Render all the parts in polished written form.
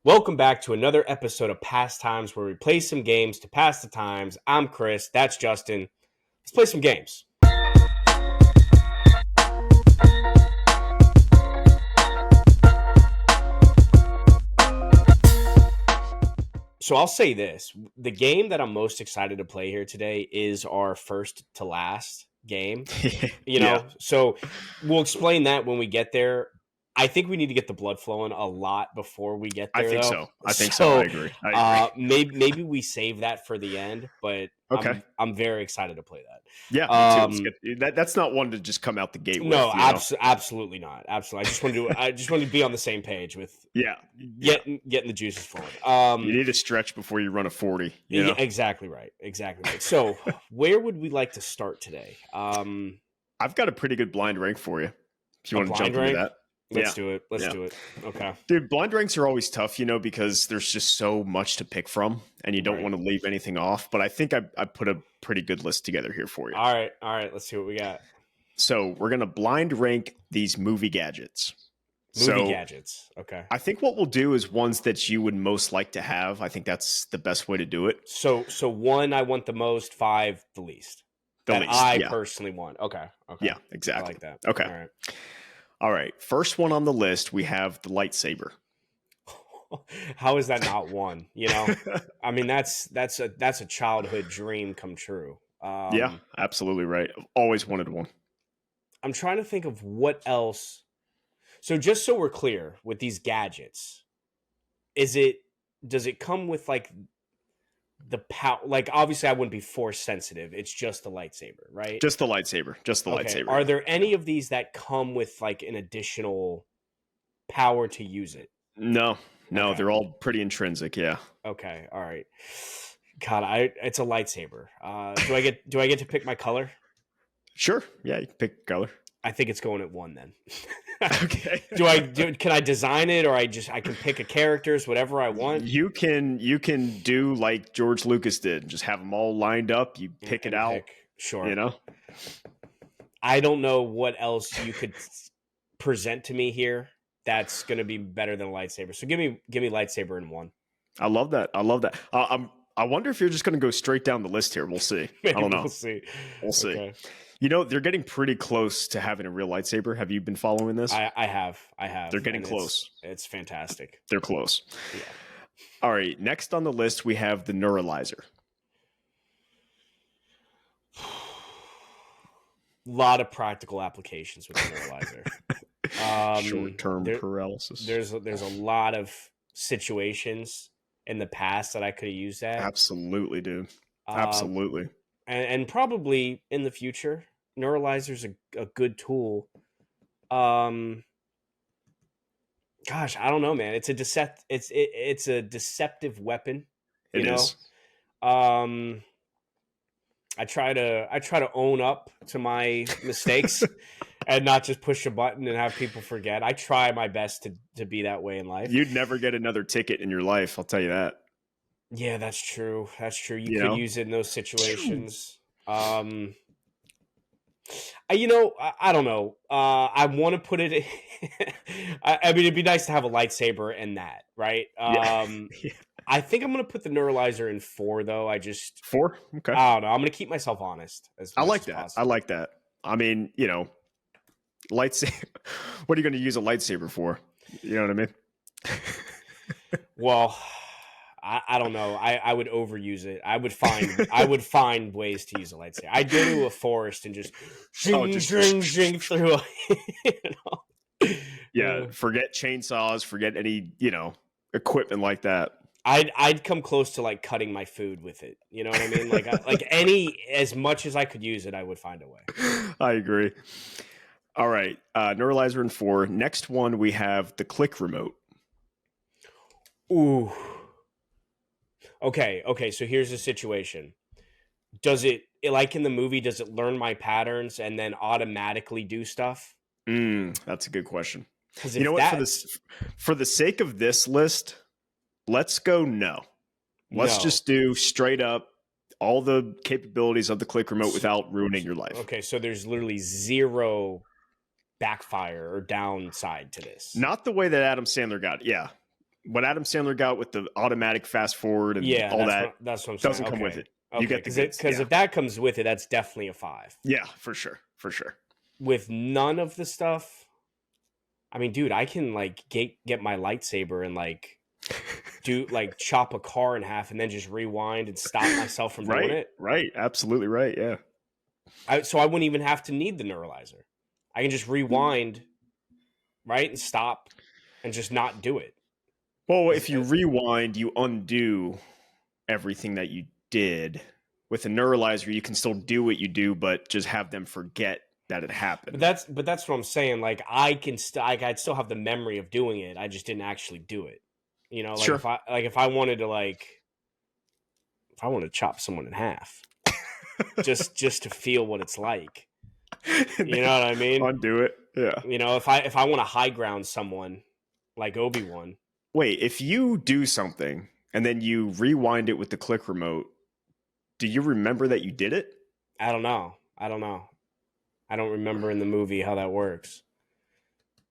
Welcome back to another episode of Pastimes where we play some games to pass the times. I'm Chris, that's Justin. Let's play some games. So I'll say this. The game that I'm most excited to play here today is our first to last game. So we'll explain that when we get there. I think we need to get the blood flowing a lot before we get there. I think though. so. I agree. Maybe we save that for the end, but okay. I'm very excited to play that. Yeah, me too. That's not one to just come out the gate with. No, absolutely not. Absolutely. I just want to be on the same page with getting the juices flowing. You need to stretch before you run a 40. Yeah, exactly right. So where would we like to start today? I've got a pretty good blind rank for you. If you want to jump into that. Let's do it. Let's do it. Okay. Dude, blind ranks are always tough, because there's just so much to pick from and you don't want to leave anything off. But I think I put a pretty good list together here for you. All right. Let's see what we got. So we're going to blind rank these movie gadgets. Gadgets. Okay. I think what we'll do is ones that you would most like to have. I think that's the best way to do it. So 1, I want the most, 5, the least. I personally want. Okay. Yeah, exactly. I like that. Okay. All right. First one on the list, we have the lightsaber. How is that not one? I mean, that's a childhood dream come true. Yeah, absolutely right. I've always wanted one. I'm trying to think of what else. So just so we're clear with these gadgets, does it come with like the power? Like, obviously I wouldn't be force sensitive. It's just the lightsaber, right? Just the lightsaber. Lightsaber. Are there any of these that come with like an additional power to use it? No, okay. They're all pretty intrinsic. Yeah. Okay. All right. God, it's a lightsaber. Do I get to pick my color? Sure. Yeah, you can pick color. I think it's going at 1 then. Okay. Can I design it, or I can pick a characters, whatever I want? You can do like George Lucas did, just have them all lined up. You pick it out. Sure. I don't know what else you could present to me here that's going to be better than a lightsaber. So give me lightsaber in 1. I love that. I wonder if you're just going to go straight down the list here. We'll see. I don't know. We'll see. Okay. They're getting pretty close to having a real lightsaber. Have you been following this? I have. They're getting close. It's fantastic. They're close. Yeah. All right. Next on the list, we have the neuralizer. A lot of practical applications with the neuralizer. Short-term paralysis. There's a lot of situations in the past that I could have used that. Absolutely, dude. Absolutely. And probably in the future, neuralizer's a good tool. Gosh, I don't know, man. It's a deceptive weapon. It is. I try to own up to my mistakes and not just push a button and have people forget. I try my best to be that way in life. You'd never get another ticket in your life, I'll tell you that. Yeah, that's true. You could use it in those situations. I don't know. I want to put it. I mean, it'd be nice to have a lightsaber and that, right? Yeah. I think I'm going to put the neuralizer in 4, though. 4? Okay. I don't know. I'm going to keep myself honest. I like that. I mean, lightsaber. What are you going to use a lightsaber for? You know what I mean? Well, I don't know. I would overuse it. I would find ways to use a lightsaber. I'd go to a forest and just zing through. Yeah, forget chainsaws. Forget any equipment like that. I'd come close to like cutting my food with it. You know what I mean? Like as much as I could use it, I would find a way. I agree. All right, neuralizer in 4. Next one, we have the click remote. Ooh. Okay. So here's the situation. Does it, like in the movie, does it learn my patterns and then automatically do stuff? That's a good question. You know what? For the sake of this list, let's go no. Let's just do straight up all the capabilities of the click remote without ruining your life. Okay, so there's literally 0 backfire or downside to this. Not the way that Adam Sandler got it. Yeah. what Adam Sandler got with the automatic fast forward and all that's what I'm saying. Doesn't come with it. Okay. You get the goods. Because if that comes with it, that's definitely a 5. Yeah, for sure. With none of the stuff, I mean, dude, I can like get my lightsaber and like do like chop a car in half and then just rewind and stop myself from doing it. Right, absolutely right. Yeah. So I wouldn't even have to need the neuralizer. I can just rewind, right, and stop, and just not do it. Well, if you rewind, you undo everything that you did. With a neuralizer, you can still do what you do, but just have them forget that it happened. But that's what I'm saying. Like I'd still have the memory of doing it. I just didn't actually do it. You know, like sure. if I wanted to chop someone in half, just to feel what it's like. You know what I mean? Undo it. Yeah. You know, if I want to high ground someone like Obi-Wan. Wait, if you do something and then you rewind it with the click remote, do you remember that you did it? I don't know. I don't remember in the movie how that works.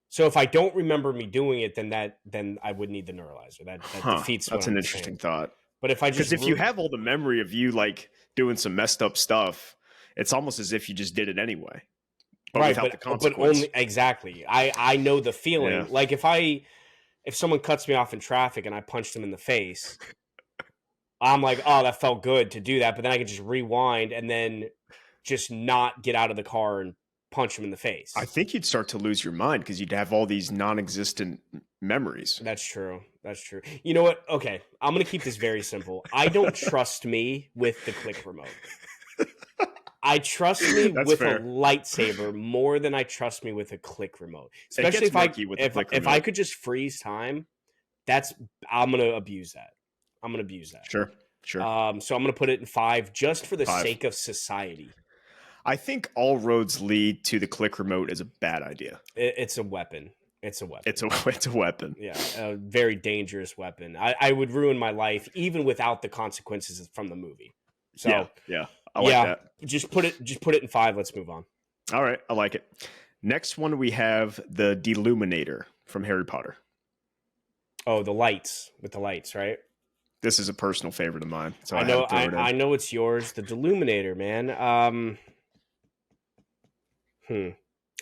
So if I don't remember me doing it, then I would need the neuralizer. That defeats. That's an interesting thought. But if you have all the memory of you like doing some messed up stuff, it's almost as if you just did it anyway, but without the consequence. But only exactly. I know the feeling. Yeah. Like if someone cuts me off in traffic and I punch them in the face, I'm like, oh, that felt good to do that. But then I could just rewind and then just not get out of the car and punch him in the face. I think you'd start to lose your mind because you'd have all these non-existent memories. That's true. You know what? Okay, I'm going to keep this very simple. I don't trust me with the click remote. I trust me with a lightsaber more than I trust me with a click remote. Especially if I could just freeze time, I'm going to abuse that. Sure. So I'm going to put it in 5 just for the sake of society. I think all roads lead to the click remote is a bad idea. It's a weapon. It's a weapon. Yeah, a very dangerous weapon. I would ruin my life even without the consequences from the movie. So yeah, I like that. Just put it in 5. Let's move on. All right, I like it. Next one we have the Deluminator from Harry Potter. Oh, the lights with the lights, right? This is a personal favorite of mine. So I know it's yours. The Deluminator, man.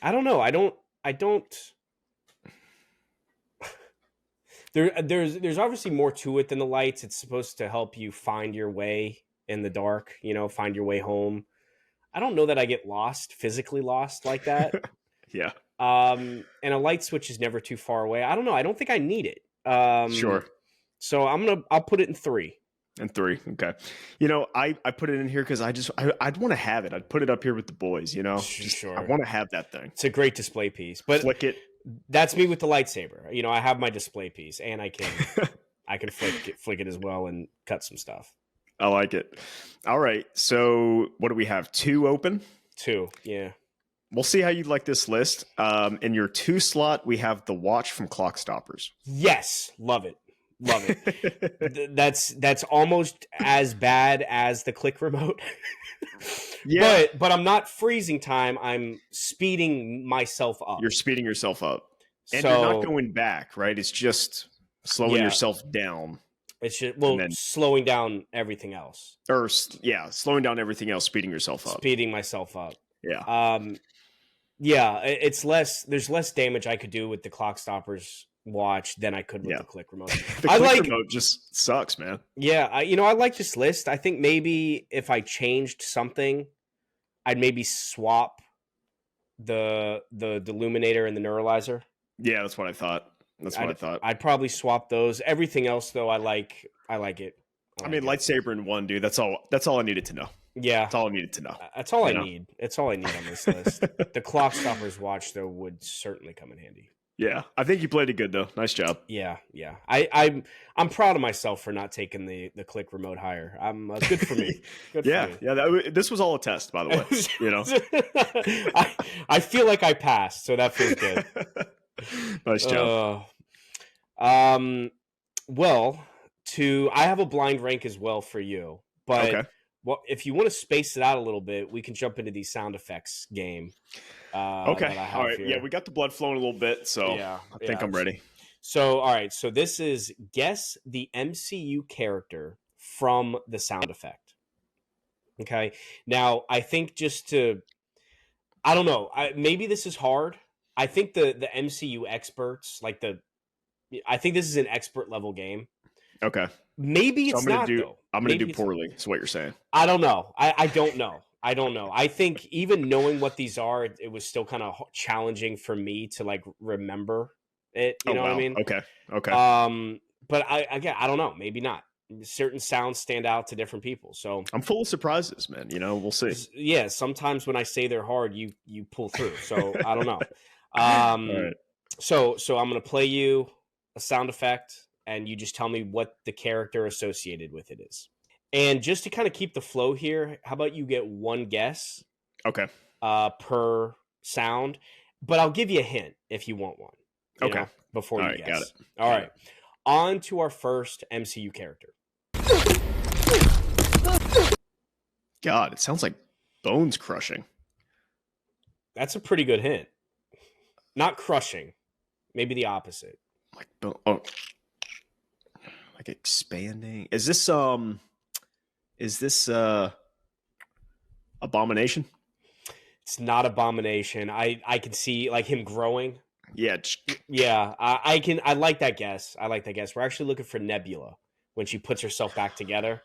I don't know. I don't. There's obviously more to it than the lights. It's supposed to help you find your way in the dark. You know, find your way home. I don't know that I get physically lost like that. Yeah. And a light switch is never too far away. I don't know. I don't think I need it. Sure. So I'll put it in 3. And 3, okay. You know, I put it in here because I'd want to have it. I'd put it up here with the boys. You know, sure. I want to have that thing. It's a great display piece, but flick it. That's me with the lightsaber. You know, I have my display piece, and I can flick it as well and cut some stuff. I like it. All right, so what do we have? 2 open. 2, yeah. We'll see how you like this list. In your 2 slot, we have the watch from Clock Stoppers. Yes, love it. That's almost as bad as the click remote. Yeah, but I'm not freezing time. I'm speeding myself up. You're speeding yourself up, and you're not going back, right? It's just slowing yourself down. It's just slowing down everything else. Slowing down everything else, speeding yourself up. Speeding myself up. Yeah. It's less. There's less damage I could do with the Clock Stoppers watch than I could with the click remote. The click remote just sucks, man. Yeah, I like this list. I think maybe if I changed something, I'd maybe swap the Deluminator and the Neuralizer. Yeah, that's what I thought. I'd probably swap those. Everything else, though, I like it. I mean, lightsaber in 1, dude. That's all I needed to know. Yeah, that's all I needed to know. That's all I need. It's all I need on this list. The Clock Stoppers watch, though, would certainly come in handy. Yeah, I think you played it good though. Nice job. Yeah. I'm proud of myself for not taking the click remote higher. Good for me. Good for me. Yeah. This was all a test, by the way. You know, I feel like I passed, so that feels good. Nice job. Well, I have a blind rank as well for you, but okay. Well, if you want to space it out a little bit, we can jump into the sound effects game. Okay. All right. Here. Yeah, we got the blood flowing a little bit, so I think I'm ready. So, all right. So this is guess the MCU character from the sound effect. Okay. Now, I think I don't know. Maybe this is hard. I think the MCU experts, I think this is an expert level game. Okay. Maybe So it's not though. I'm gonna do poorly. Is what you're saying? I don't know. I don't know. I don't know. I think even knowing what these are, it was still kind of challenging for me to like remember it. You know what I mean? Okay. Okay. But I don't know. Maybe not. Certain sounds stand out to different people. So I'm full of surprises, man. You know, we'll see. Yeah, sometimes when I say they're hard, you pull through. So I don't know. All right. So I'm gonna play you a sound effect, and you just tell me what the character associated with it is. And just to kind of keep the flow here, how about you get one guess? Okay. Per sound, but I'll give you a hint if you want one. Okay. Before you guess. Got it. All right. On to our first MCU character. God, it sounds like bones crushing. That's a pretty good hint. Not crushing. Maybe the opposite. Like expanding. Is this Abomination? It's not Abomination. I can see like him growing. Yeah. Yeah. I like that guess. We're actually looking for Nebula when she puts herself back together.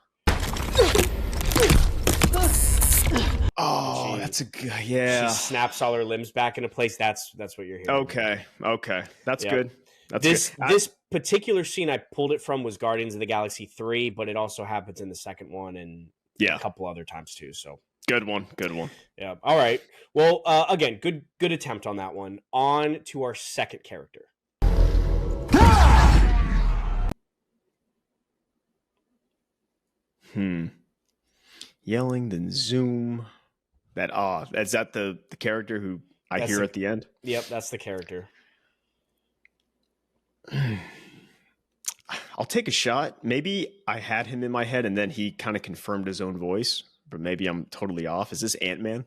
Oh, that's a good. Yeah. She snaps all her limbs back into place. That's what you're hearing. Okay. That's good. This particular scene I pulled it from was Guardians of the Galaxy 3, but it also happens in the second one and a couple other times too. So good one. Yeah. All right. Well, again, good attempt on that one. On to our second character. Yelling, then zoom. Is that the character who I hear at the end? Yep, that's the character. I'll take a shot. Maybe I had him in my head and then he kind of confirmed his own voice, but maybe I'm totally off. Is this Ant-Man?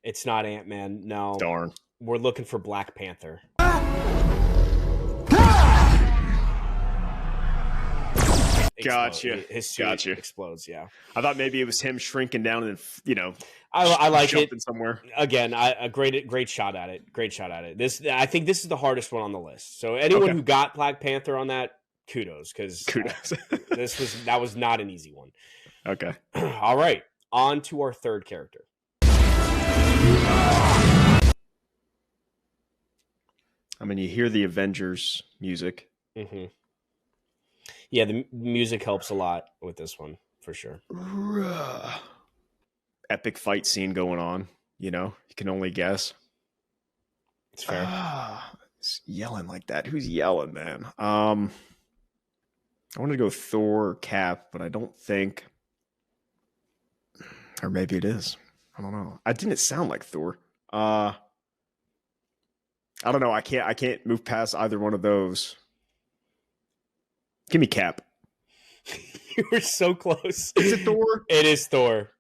It's not Ant-Man. No. Darn. We're looking for Black Panther. Gotcha. His suit explodes. Yeah. I thought maybe it was him shrinking down and I like jumping it somewhere. Again. A great shot at it. I think this is the hardest one on the list. So anyone who got Black Panther on that, kudos, because that was not an easy one. Okay. All right. On to our third character. I mean, you hear the Avengers music. Mm-hmm. Yeah, the music helps a lot with this one, for sure. Epic fight scene going on. You know, you can only guess. It's fair. It's yelling like that. Who's yelling, man? I want to go Thor or Cap, but I don't think. Or maybe it is. I don't know. I didn't sound like Thor. I don't know. I can't move past either one of those. Give me Cap. You were so close. Is it Thor? It is Thor.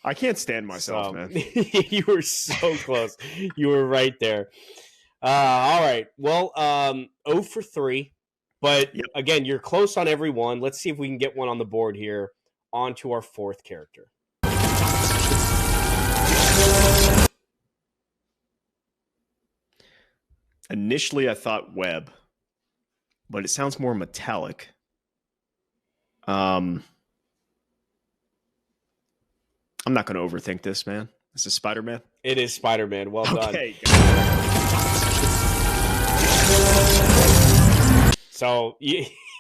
I can't stand myself, man. You were so close. You were right there. All right. Well, 0 for 3. But again, you're close on every one. Let's see if we can get one on the board here. On to our fourth character. Initially, I thought web, but it sounds more metallic. I'm not going to overthink this, man. This is Spider-Man. It is Spider-Man. Well done. So,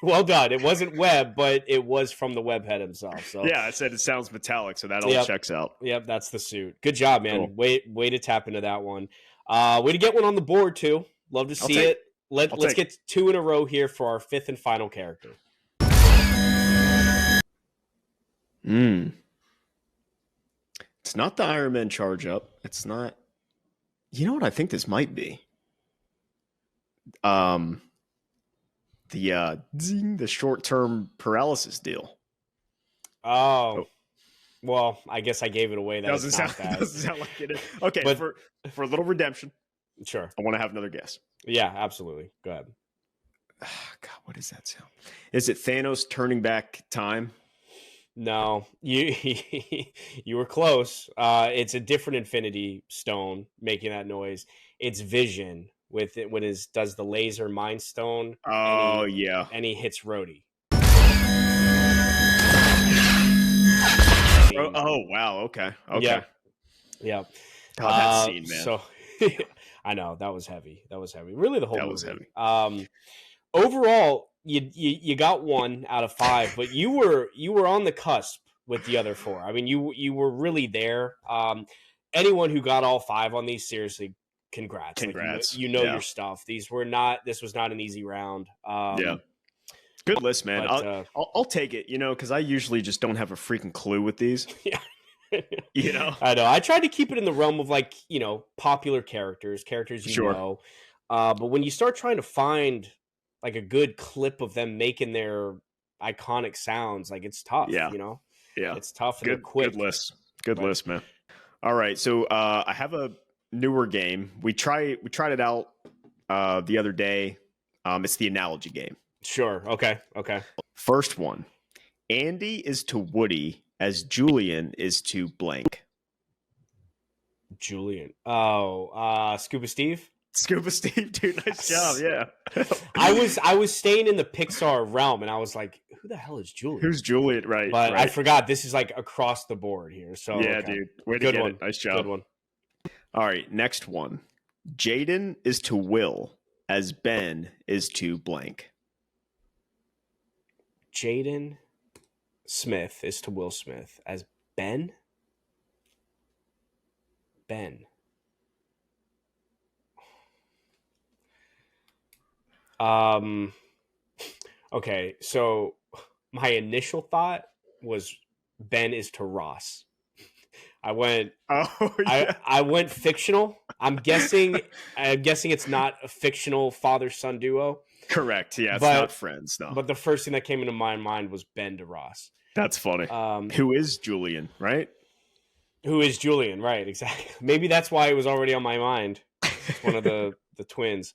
well done. It wasn't Webb, but it was from the Webhead himself. So yeah, I said it sounds metallic, so that all checks out. Yep, that's the suit. Good job, man. Cool. Way to tap into that one. Way to get one on the board too. Love to see it. Let's get 2 in a row here for our fifth and final character. It's not the Iron Man charge up. It's not. You know what I think this might be? The short-term paralysis deal. Oh. Well, I guess I gave it away. Doesn't sound like it is. Okay, but for a little redemption, sure. I want to have another guess. Yeah, absolutely. Go ahead. God, what does that sound? Is it Thanos turning back time? No, you were close. It's a different Infinity Stone making that noise. It's Vision with it when it does the laser Mind Stone. Oh, and he hits Rhodey. Oh wow! Okay. Yeah. God, that scene, man. So I know that was heavy. Really, the whole movie was heavy. Overall, you got 1 out of 5, but you were on the cusp with the other 4. I mean, you were really there. Anyone who got all 5 on these, seriously, congrats. Congrats. Like, you know your stuff. This was not an easy round. Good list, man. But, I'll take it, because I usually just don't have a freaking clue with these. Yeah. I know. I tried to keep it in the realm of popular characters you know. But when you start trying to find like a good clip of them making their iconic sounds, like it's tough. Yeah. It's tough and they're quick. Good list, man. All right, so I have a newer game. We tried it out the other day. It's the analogy game. Sure. Okay. First one. Andy is to Woody as Julian is to blank. Julian. Oh, Scuba Steve? Scuba Steve, dude. Nice job. Yeah. I was staying in the Pixar realm and I was like, who the hell is Julian? Who's Julian? Right. But right. I forgot this is like across the board here. So yeah, dude. Way to get it. Nice job. Good one. All right. Next one. Jaden is to Will as Ben is to blank. Jaden Smith is to Will Smith as Ben. Okay, so my initial thought was Ben is to Ross. I went I went fictional. I'm guessing it's not a fictional father-son duo. Correct. Yeah, it's not Friends, no. But the first thing that came into my mind was Ben to Ross. That's funny. Who is Julian, right? Who is Julian, right, exactly. Maybe that's why it was already on my mind. It's one of the twins.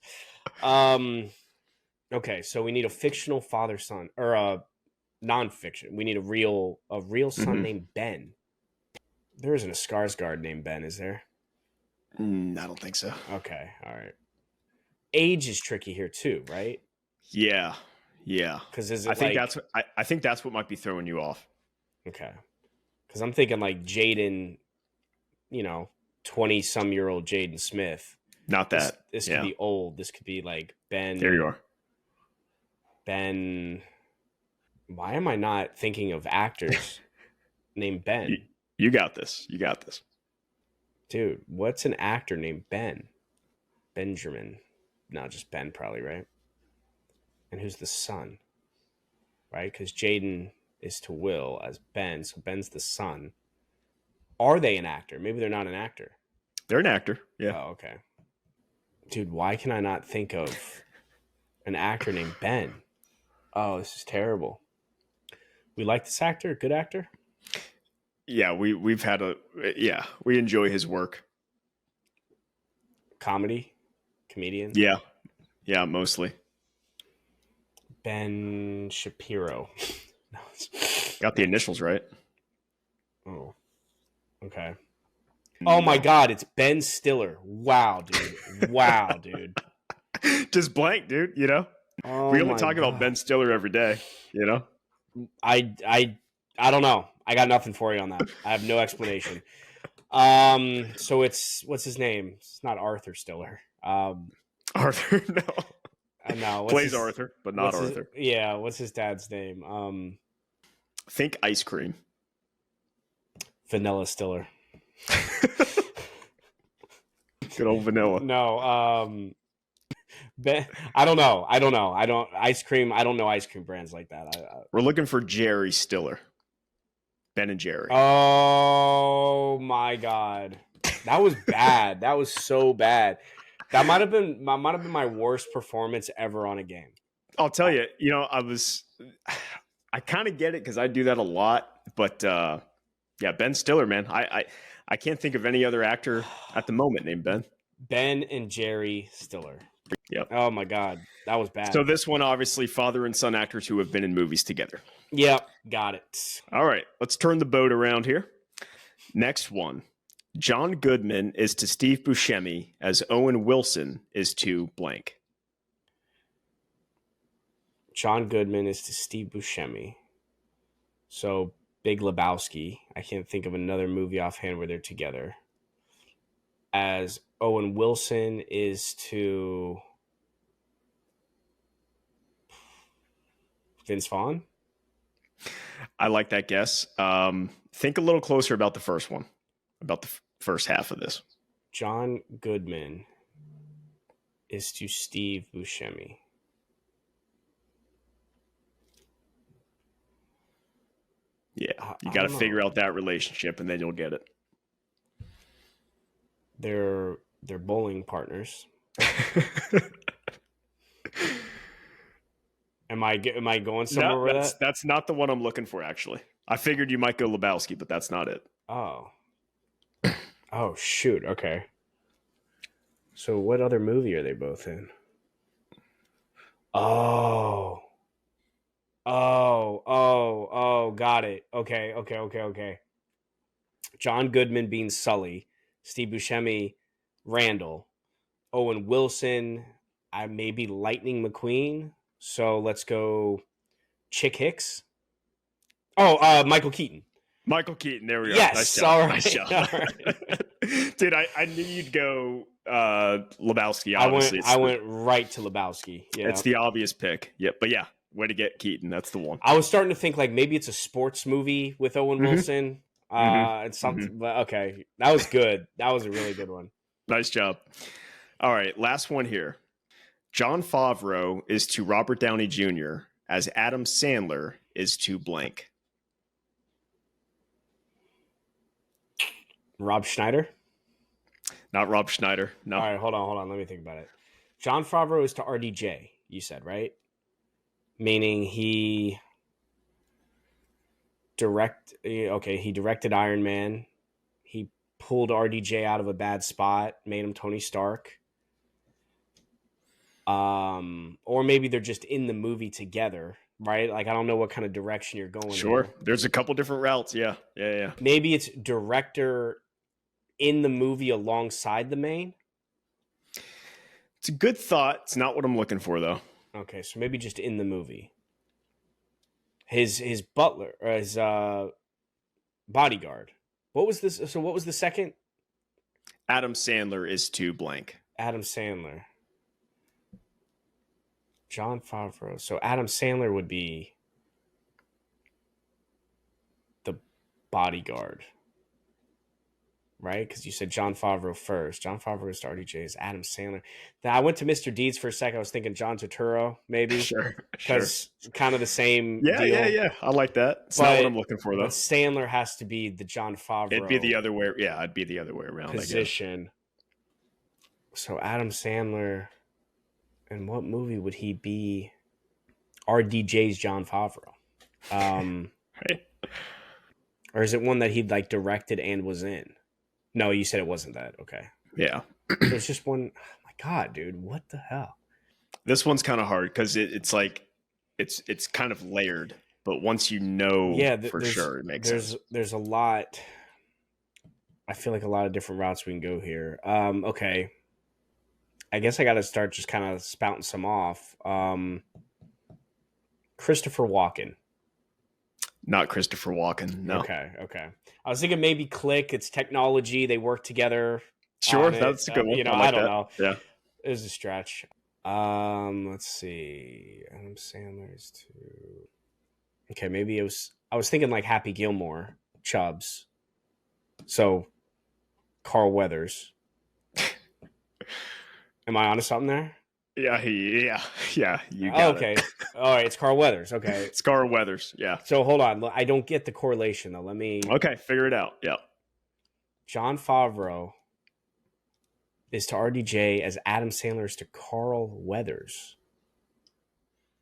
Okay, so we need a fictional father-son or a non-fiction. We need a real son named Ben. There isn't a Skarsgård named Ben, is there? I don't think so. Okay, all right. Age is tricky here too, right? Yeah. Because I think that's what might be throwing you off. Okay, because I'm thinking like Jaden, 20-some-year-old Jaden Smith. Not that. This could be old. This could be like Ben. There you are. Ben. Why am I not thinking of actors named Ben? You got this. Dude, what's an actor named Ben? Benjamin. No, just Ben probably, right? And who's the son? Right? Because Jaden is to Will as Ben, so Ben's the son. Are they an actor? Maybe they're not an actor. They're an actor, yeah. Oh, okay. Dude, why can I not think of an actor named Ben? Oh, this is terrible. We like this actor? Good actor? Yeah, we enjoy his work. Comedian? Yeah, mostly. Ben Shapiro. No, got the initials right. Oh, okay. Oh my God, it's Ben Stiller. Wow, dude. Just blank, dude. Oh, we only talk about Ben Stiller every day. I don't know. I got nothing for you on that. I have no explanation. So what's his name? It's not Arthur Stiller. Arthur, no. No, plays Arthur, but not Arthur. What's his dad's name? Think ice cream. Vanilla Stiller. Good old vanilla. No, Ben, I don't know. I don't know ice cream brands like that. We're looking for Jerry Stiller. Ben and Jerry. Oh my God. That was bad. That was so bad. That might have been my worst performance ever on a game. I'll tell you, I kind of get it because I do that a lot, but Yeah, Ben Stiller, man. I can't think of any other actor at the moment named Ben. Ben and Jerry Stiller. Yep. Oh my God, that was bad. So this one, obviously, father and son actors who have been in movies together. Yep, got it. All right, let's turn the boat around here. Next one. John Goodman is to Steve Buscemi as Owen Wilson is to blank. John Goodman is to Steve Buscemi. So Big Lebowski. I can't think of another movie offhand where they're together. As Owen Wilson is to Vince Vaughn. I like that guess. Think a little closer about the first one, about the first half of this. John Goodman is to Steve Buscemi. Yeah, you got to figure out that relationship, and then you'll get it. They're bowling partners. Am I going somewhere with that? That's not the one I'm looking for, actually. I figured you might go Lebowski, but that's not it. Oh. Oh, shoot. Okay. So what other movie are they both in? Oh. Got it. Okay. John Goodman being Sully. Steve Buscemi, Randall. Owen Wilson, maybe Lightning McQueen. So let's go Chick Hicks. Oh, Michael Keaton. Michael Keaton, there we go. Yes, nice job. All right. Nice job. All right. Dude, I knew you'd go Lebowski, obviously. I went right to Lebowski. Yeah. It's the obvious pick. Yep, but yeah, way to get Keaton. That's the one. I was starting to think like maybe it's a sports movie with Owen Wilson. It's something, but okay. That was good. That was a really good one. Nice job. All right, last one here. Jon Favreau is to Robert Downey Jr. as Adam Sandler is to blank. Rob Schneider? Not Rob Schneider. No. All right, hold on. Let me think about it. Jon Favreau is to RDJ, you said, right? Meaning he directed Iron Man. He pulled RDJ out of a bad spot, made him Tony Stark. Or maybe they're just in the movie together, right? Like, I don't know what kind of direction you're going. Sure. Here. There's a couple different routes. Yeah. Maybe it's director in the movie alongside the main. It's a good thought. It's not what I'm looking for, though. Okay, so maybe just in the movie. His butler or his bodyguard. What was this? So what was the second? Adam Sandler is to blank. Adam Sandler. Jon Favreau. So Adam Sandler would be the bodyguard. Right? Because you said Jon Favreau first. Jon Favreau is to RDJ is Adam Sandler. Now I went to Mr. Deeds for a second. I was thinking John Turturro, maybe. Sure. Because kind of the same deal. Yeah. I like that. It's not what I'm looking for, though. But Sandler has to be the Jon Favreau. It'd be the other way. Yeah, it'd be the other way around. Position. So Adam Sandler, in what movie would he be? RDJ's Jon Favreau. Right. Or is it one that he like directed and was in? No, you said it wasn't that. Okay. Yeah. There's just one. Oh my God, dude. What the hell? This one's kind of hard because it's like it's kind of layered, but once you know for sure, it makes sense. There's a lot. I feel like a lot of different routes we can go here. Okay. I guess I got to start just kind of spouting some off. Christopher Walken. Not Christopher Walken. No. Okay. I was thinking maybe Click. It's technology. They work together. Sure, that's a good one. I don't know. Yeah, it was a stretch. Let's see. Adam Sandler's too. Okay, maybe it was. I was thinking like Happy Gilmore, Chubbs. So, Carl Weathers. Am I onto something there? Yeah. You got it. Okay. All right. It's Carl Weathers. Okay. It's Carl Weathers. Yeah. So hold on. I don't get the correlation though. Let me. Okay. Figure it out. Yeah. Jon Favreau is to RDJ as Adam Sandler is to Carl Weathers.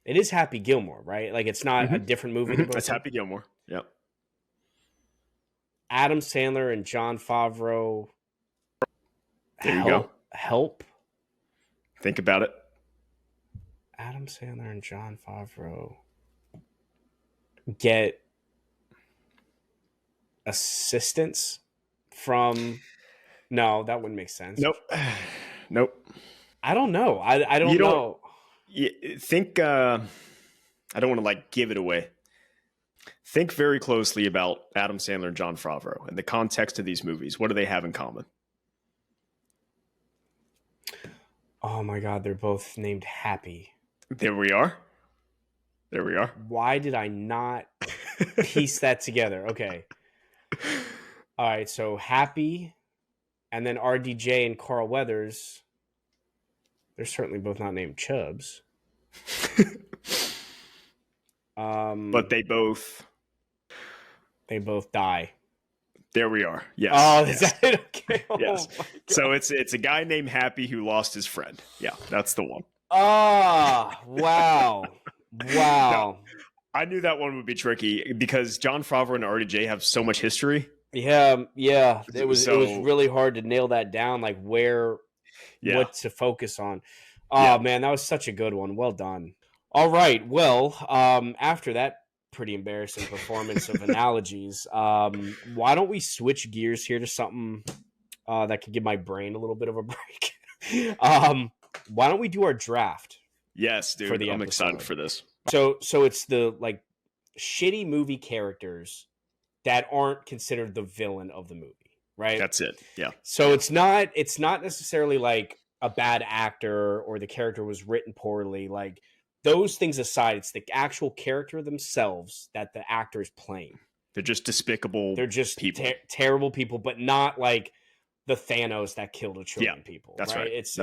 It is Happy Gilmore, right? Like it's not a different movie. It's Happy Gilmore. Yep. Adam Sandler and Jon Favreau. There you go. Help. Think about it. Adam Sandler and Jon Favreau get assistance from. No, that wouldn't make sense. Nope. I don't know. I don't know. Think. I don't want to like give it away. Think very closely about Adam Sandler and Jon Favreau and the context of these movies. What do they have in common? Oh my God, they're both named Happy. There we are. Why did I not piece that together? Okay. All right, so Happy and then RDJ and Carl Weathers. They're certainly both not named Chubbs. But they both die. There we are. Yes. Oh, is that it? Okay. Oh, yes. So it's a guy named Happy who lost his friend. Yeah, that's the one. Oh, wow. No, I knew that one would be tricky because Jon Favreau and RDJ have so much history. Yeah. It was really hard to nail that down, like what to focus on. Oh man, that was such a good one. Well done. All right. Well, after that pretty embarrassing performance of analogies, why don't we switch gears here to something that could give my brain a little bit of a break? Why don't we do our draft? Yes, dude. I'm excited for this. So it's the like shitty movie characters that aren't considered the villain of the movie, right? That's it. Yeah. So it's not necessarily like a bad actor or the character was written poorly. Like those things aside, it's the actual character themselves that the actor is playing. They're just despicable. They're just people. Terrible people, but not like the Thanos that killed a trillion people. That's right. It's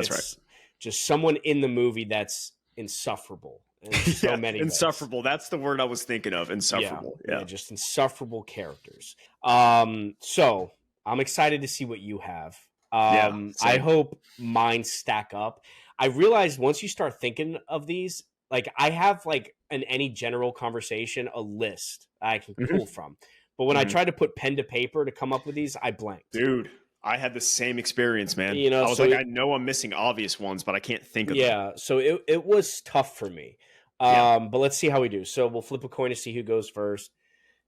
just someone in the movie that's insufferable. In so many insufferable. ways. That's the word I was thinking of. Insufferable. Yeah. Just insufferable characters. So I'm excited to see what you have. I hope mine stack up. I realized once you start thinking of these, like I have like in any general conversation, a list I can pull from. But when I tried to put pen to paper to come up with these, I blanked. Dude, I had the same experience, man. I was I know I'm missing obvious ones, but I can't think of them. Yeah, so it was tough for me. But let's see how we do. So we'll flip a coin to see who goes first.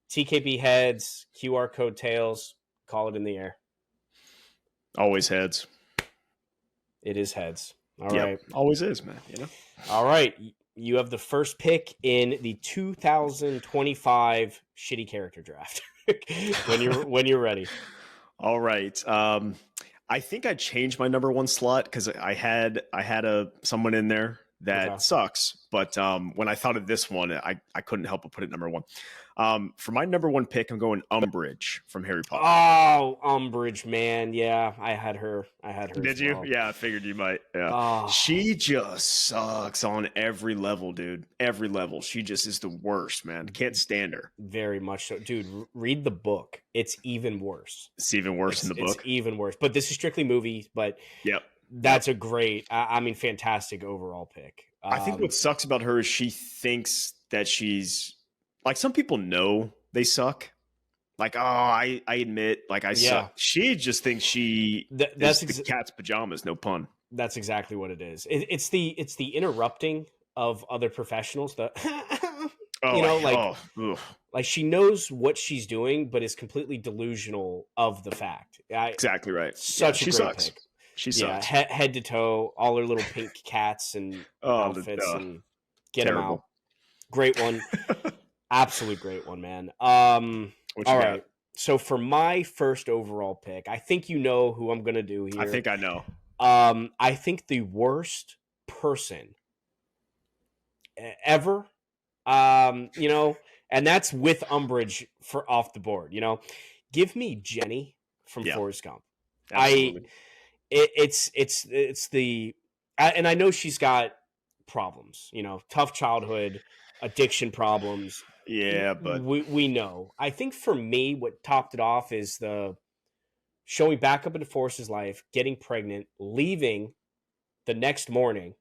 TKB heads, QR code tails, call it in the air. Always heads. It is heads. All right. Always is, man. All right. You have the first pick in the 2025 shitty character draft. when you're ready. All right. I think I changed my number one slot because I had someone in there that sucks. But when I thought of this one, I couldn't help but put it number one. For my number one pick, I'm going Umbridge from Harry Potter. Oh, Umbridge, man. Yeah, I had her. Did you? Well. Yeah, I figured you might. Yeah. Oh. She just sucks on every level, dude. Every level. She just is the worst, man. Can't stand her. Very much so. Dude, read the book. It's even worse. It's even worse in the book? It's even worse. But this is strictly movies, but that's a great, fantastic overall pick. I think what sucks about her is she thinks that she's, like, some people know they suck. Like, I admit, like, I suck. She just thinks that's the cat's pajamas, no pun. That's exactly what it is. It's the interrupting of other professionals. Like she knows what she's doing, but is completely delusional of the fact. Exactly right. Such a great pick. She sucks. Head to toe, all her little pink cats and outfits, and get them out. Great one. Absolute great one, man. All right. So for my first overall pick, I think you know who I'm going to do here. I think I know. I think the worst person ever, and that's with Umbridge for off the board. Give me Jenny from Forrest Gump. Absolutely. It's the, and I know she's got problems, tough childhood, addiction problems. Yeah, but we know. I think for me, what topped it off is the showing back up into Forrest's life, getting pregnant, leaving the next morning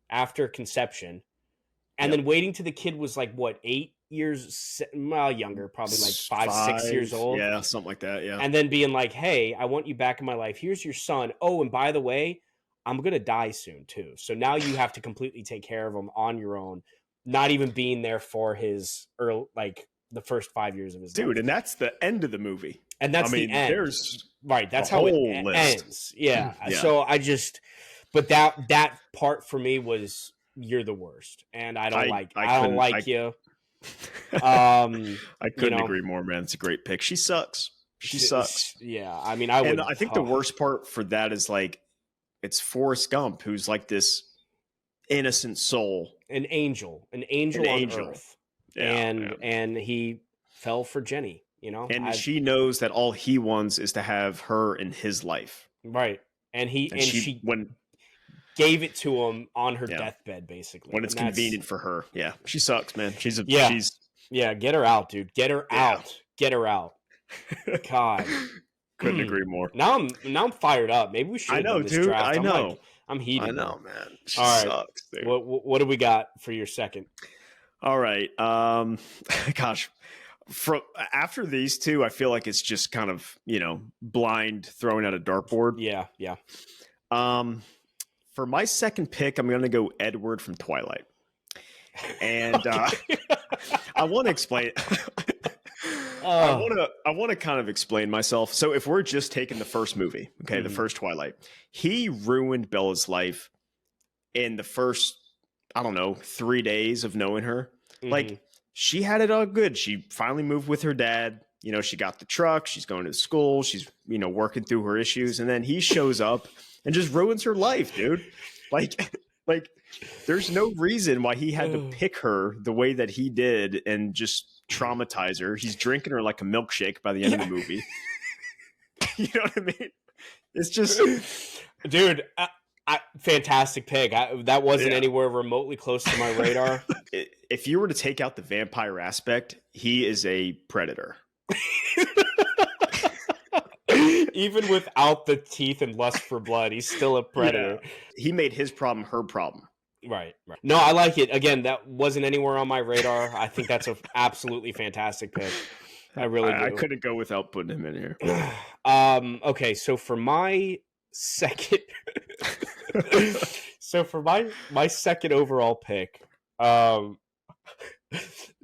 after conception, and then waiting till the kid was like, what, 8 years, well, younger, probably like 6 years old. Yeah, something like that. Yeah. And then being like, hey, I want you back in my life. Here's your son. Oh, and by the way, I'm going to die soon too. So now you have to completely take care of him on your own, not even being there for his, or like the first 5 years of his life. Dude, and that's the end of the movie. And that's the end. There's right. That's how it ends. Yeah. So I just, but that part for me was, you're the worst. And I don't like you. I couldn't agree more, man. It's a great pick. She sucks. She sucks. Yeah. I mean, I think the worst part for that is like, it's Forrest Gump, who's like this innocent soul, an angel on Earth, and he fell for Jenny. You know, and she knows that all he wants is to have her in his life, right? And she gave it to him on her deathbed, basically, when it's convenient for her. Yeah, she sucks, man. She's get her out, dude. Get her out. Get her out. God. Couldn't agree more. Now I'm fired up. Maybe we should. I know, dude. Draft. I know. I'm heated. I know, man. She all right. Sucks, dude. What do we got for your second? All right. Gosh, after these two, I feel like it's just kind of blind throwing at a dartboard. Yeah. For my second pick, I'm going to go Edward from Twilight, and I want to explain. I want to kind of explain myself. So if we're just taking the first movie, okay, the first Twilight, he ruined Bella's life in the first, 3 days of knowing her. Like, she had it all good. She finally moved with her dad. She got the truck. She's going to school. She's, working through her issues. And then he shows up and just ruins her life, dude. Like there's no reason why he had to pick her the way that he did and just traumatize her. He's drinking her like a milkshake by the end of the movie. You know what I mean? It's just, dude, fantastic pick. That wasn't anywhere remotely close to my radar. If you were to take out the vampire aspect, he is a predator. Even without the teeth and lust for blood, he's still a predator. Yeah. He made his problem her problem. Right. No, I like it. Again, that wasn't anywhere on my radar. I think that's an absolutely fantastic pick. I really do. I couldn't go without putting him in here. Okay, so for my second my second overall pick,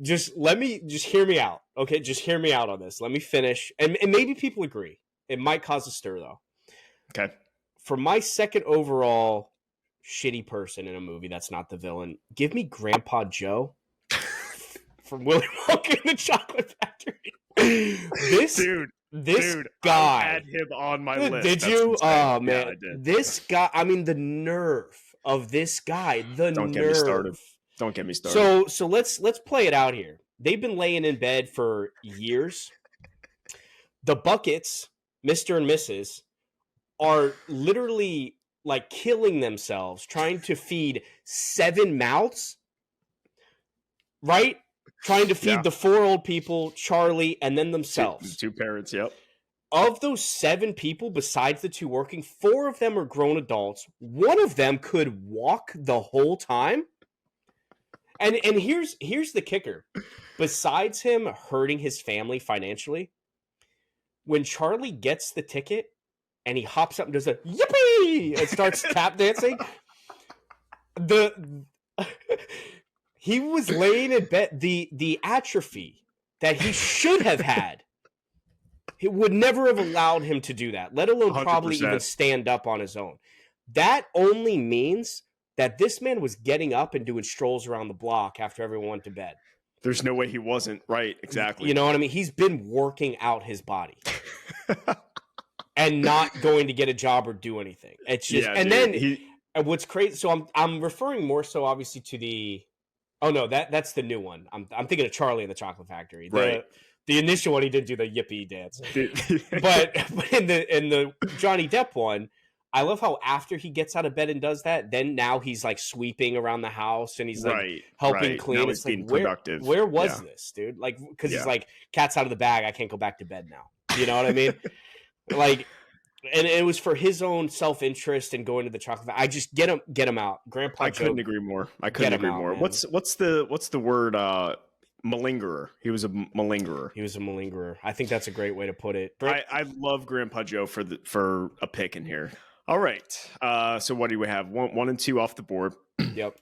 just hear me out. Okay, just hear me out on this. Let me finish. And maybe people agree. It might cause a stir though. Okay. For my second overall shitty person in a movie that's not the villain, give me Grandpa Joe from Willy Wonka and the Chocolate Factory. This guy, I had him on my list. Did you? Oh man, yeah, I did. This guy. I mean, the nerve of this guy. Don't get me started. Don't get me started. So let's play it out here. They've been laying in bed for years. The Buckets, Mr. and Mrs., are literally like killing themselves trying to feed 7 mouths, right? Trying to feed the 4 old people, Charlie, and then themselves. Two parents, yep. Of those 7 people, besides the 2 working, 4 of them are grown adults. 1 of them could walk the whole time. And here's the kicker. Besides him hurting his family financially, when Charlie gets the ticket and he hops up and does a yippee and starts tap dancing, he was laying in bed. The atrophy that he should have had, it would never have allowed him to do that, let alone 100%. Probably even stand up on his own. That only means that this man was getting up and doing strolls around the block after everyone went to bed. There's no way he wasn't. Right, exactly. You know what I mean? He's been working out his body and not going to get a job or do anything. It's just, and what's crazy. So I'm referring more so obviously to the. Oh no, that's the new one. I'm thinking of Charlie and the Chocolate Factory. Right. The initial one, he did do the yippee dance, but in the Johnny Depp one, I love how after he gets out of bed and does that, then now he's like sweeping around the house and he's like helping clean. Now it's like, where was this, dude? Like, because he's like, cat's out of the bag. I can't go back to bed now. You know what I mean? Like, and it was for his own self-interest and going to the chocolate. I just get him out, Grandpa. I couldn't agree more. What's the word? malingerer. He was a malingerer. He was a malingerer. I think that's a great way to put it. I love Grandpa Joe for a pick in here. All right. So what do we have? One and two off the board. Yep.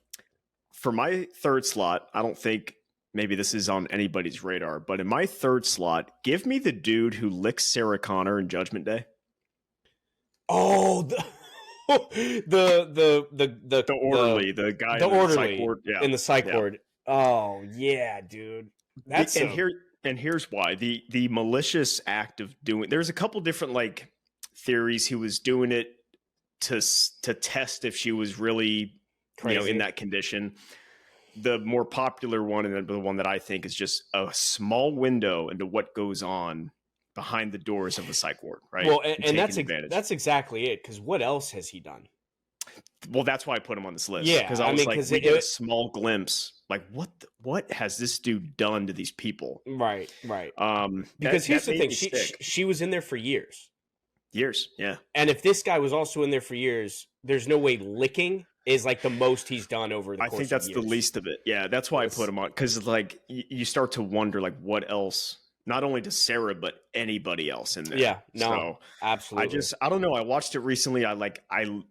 For my third slot, I don't think maybe this is on anybody's radar, but in my third slot, give me the dude who licks Sarah Connor in Judgment Day. Oh, the orderly, the guy, the orderly psych ward, in the psych ward. Oh yeah, dude. Here's why the malicious act of doing. There's a couple different like theories. He was doing it to test if she was really crazy, in that condition. The more popular one, and the one that I think is just a small window into what goes on behind the doors of the psych ward, right? Well, and that's exactly it. Because what else has he done? Well, that's why I put him on this list. Yeah, because I was like, we get a small glimpse. Like, what has this dude done to these people? Right. Because here's the thing: she was in there for years. Years, yeah. And if this guy was also in there for years, there's no way licking is like the most he's done over the course of years. I think that's the least of it. Yeah, that's why I put him on, because like you start to wonder like what else. Not only to Sarah, but anybody else in there. Yeah, no, so absolutely. I don't know. I watched it recently. I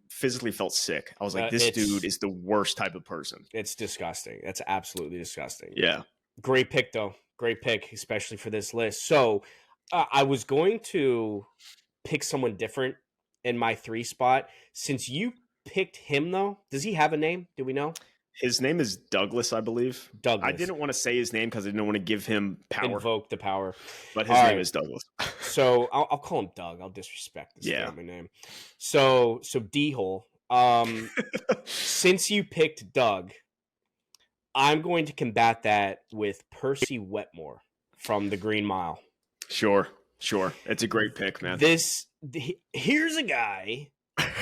physically felt sick. I was like, this dude is the worst type of person. It's disgusting. It's absolutely disgusting. Yeah. Great pick, though. Great pick, especially for this list. So I was going to pick someone different in my 3 spot. Since you picked him, though, does he have a name? Do we know? His name is Douglas, I believe. Douglas. I didn't want to say his name because I didn't want to give him power. Invoke the power. But his name is Douglas. So I'll call him Doug. I'll disrespect this family name. So D-hole. Since you picked Doug, I'm going to combat that with Percy Wetmore from The Green Mile. Sure. It's a great pick, man. Here's a guy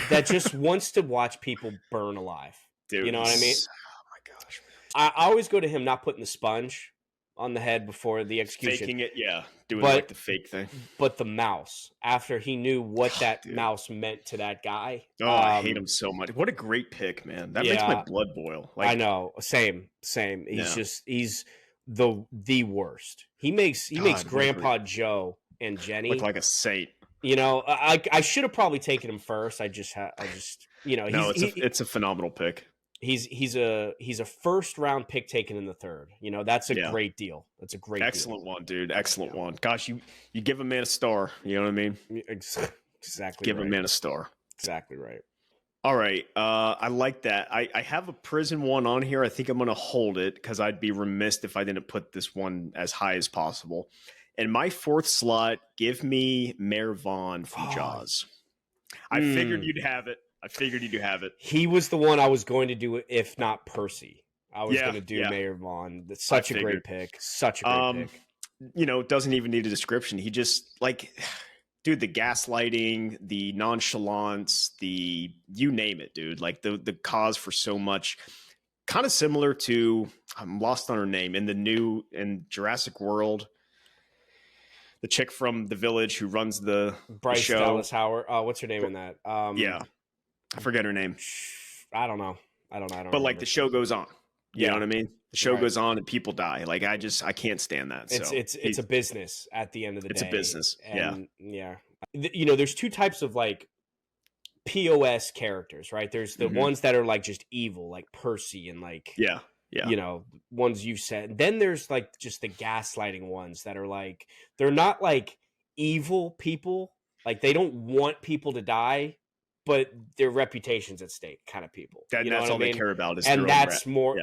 that just wants to watch people burn alive. Dude, you know what I mean? Oh my gosh, man. I always go to him not putting the sponge on the head before the execution. Faking it, yeah. Doing like the fake thing. But the mouse, after he knew what that mouse meant to that guy. Oh, I hate him so much. What a great pick, man. That makes my blood boil. Like, I know. Same. He's the worst. He makes Grandpa Joe and Jenny look like a saint. You know, I should have probably taken him first. It's a phenomenal pick. He's a first round pick taken in the 3rd. You know, that's a great deal. That's a great excellent deal. One, dude. Excellent one. Gosh, you give a man a star. You know what I mean? Exactly. Give a man a star. Exactly right. All right. I like that. I have a prison one on here. I think I'm going to hold it because I'd be remiss if I didn't put this one as high as possible. In my 4th slot, give me Mayor Vaughn from Jaws. I figured you'd have it. He was the one I was going to do, if not Percy. I was going to do Mayor Vaughn. That's such a great pick. Such a great pick. You know, doesn't even need a description. He just, like, dude, the gaslighting, the nonchalance, you name it, dude. Like, the cause for so much. Kind of similar to, I'm lost on her name, in Jurassic World. The chick from The Village who runs the show. Dallas Howard. What's her name in that? I forget her name. I don't know. But like the show goes on. You know what I mean? The show goes on and people die. Like I can't stand that. It's a business at the end of the day. It's a business. And yeah. You know, there's 2 types of like POS characters, right? There's the ones that are like just evil, like Percy and like you know, ones you've said. And then there's like just the gaslighting ones that are like, they're not like evil people. Like they don't want people to die, but their reputation's at stake kind of people. That's all they care about. That's more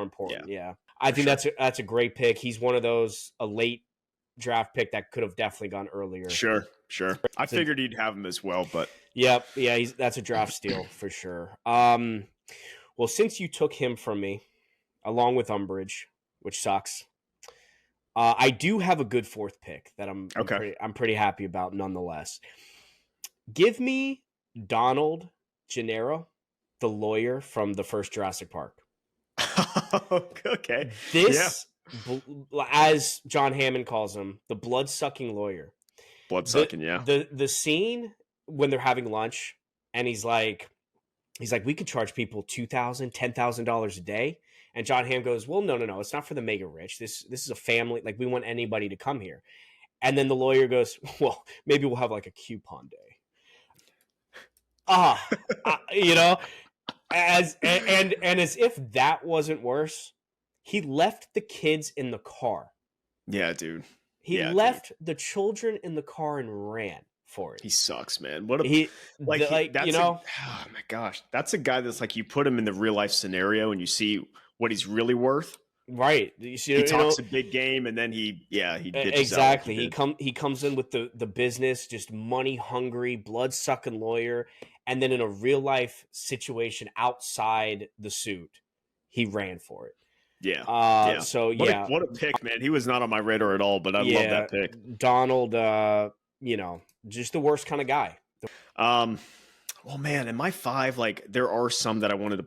important. Yeah. I think that's a great pick. He's one of those, a late draft pick that could have definitely gone earlier. Sure. I figured you'd have him as well, but. Yep. Yeah. That's a draft steal for sure. Well, since you took him from me, along with Umbridge, which sucks, I do have a good 4th pick that I'm pretty happy about nonetheless. Give me Donald Gennaro, the lawyer from the first Jurassic Park. Okay. As John Hammond calls him, the blood-sucking lawyer. Blood-sucking, The scene when they're having lunch and he's like, He's like, we could charge people $2,000, $10,000 a day. And John Hamm goes, well, no. It's not for the mega rich. This is a family. Like, we want anybody to come here. And then the lawyer goes, well, maybe we'll have like a coupon day. You know, as if that wasn't worse, he left the kids in the car. Yeah, dude. He left the children in the car and ran for it. He sucks, man. What a that's you know. Oh my gosh, that's a guy that's like, you put him in the real life scenario and you see what he's really worth. Right. You see, he talks a big game, and then he exactly. He comes in with the business, just money hungry, blood sucking lawyer, and then in a real life situation outside the suit, he ran for it. Yeah. So what a pick, man. He was not on my radar at all, but I love that pick. Donald, just the worst kind of guy. Well, man, in my 5, like, there are some that I wanted to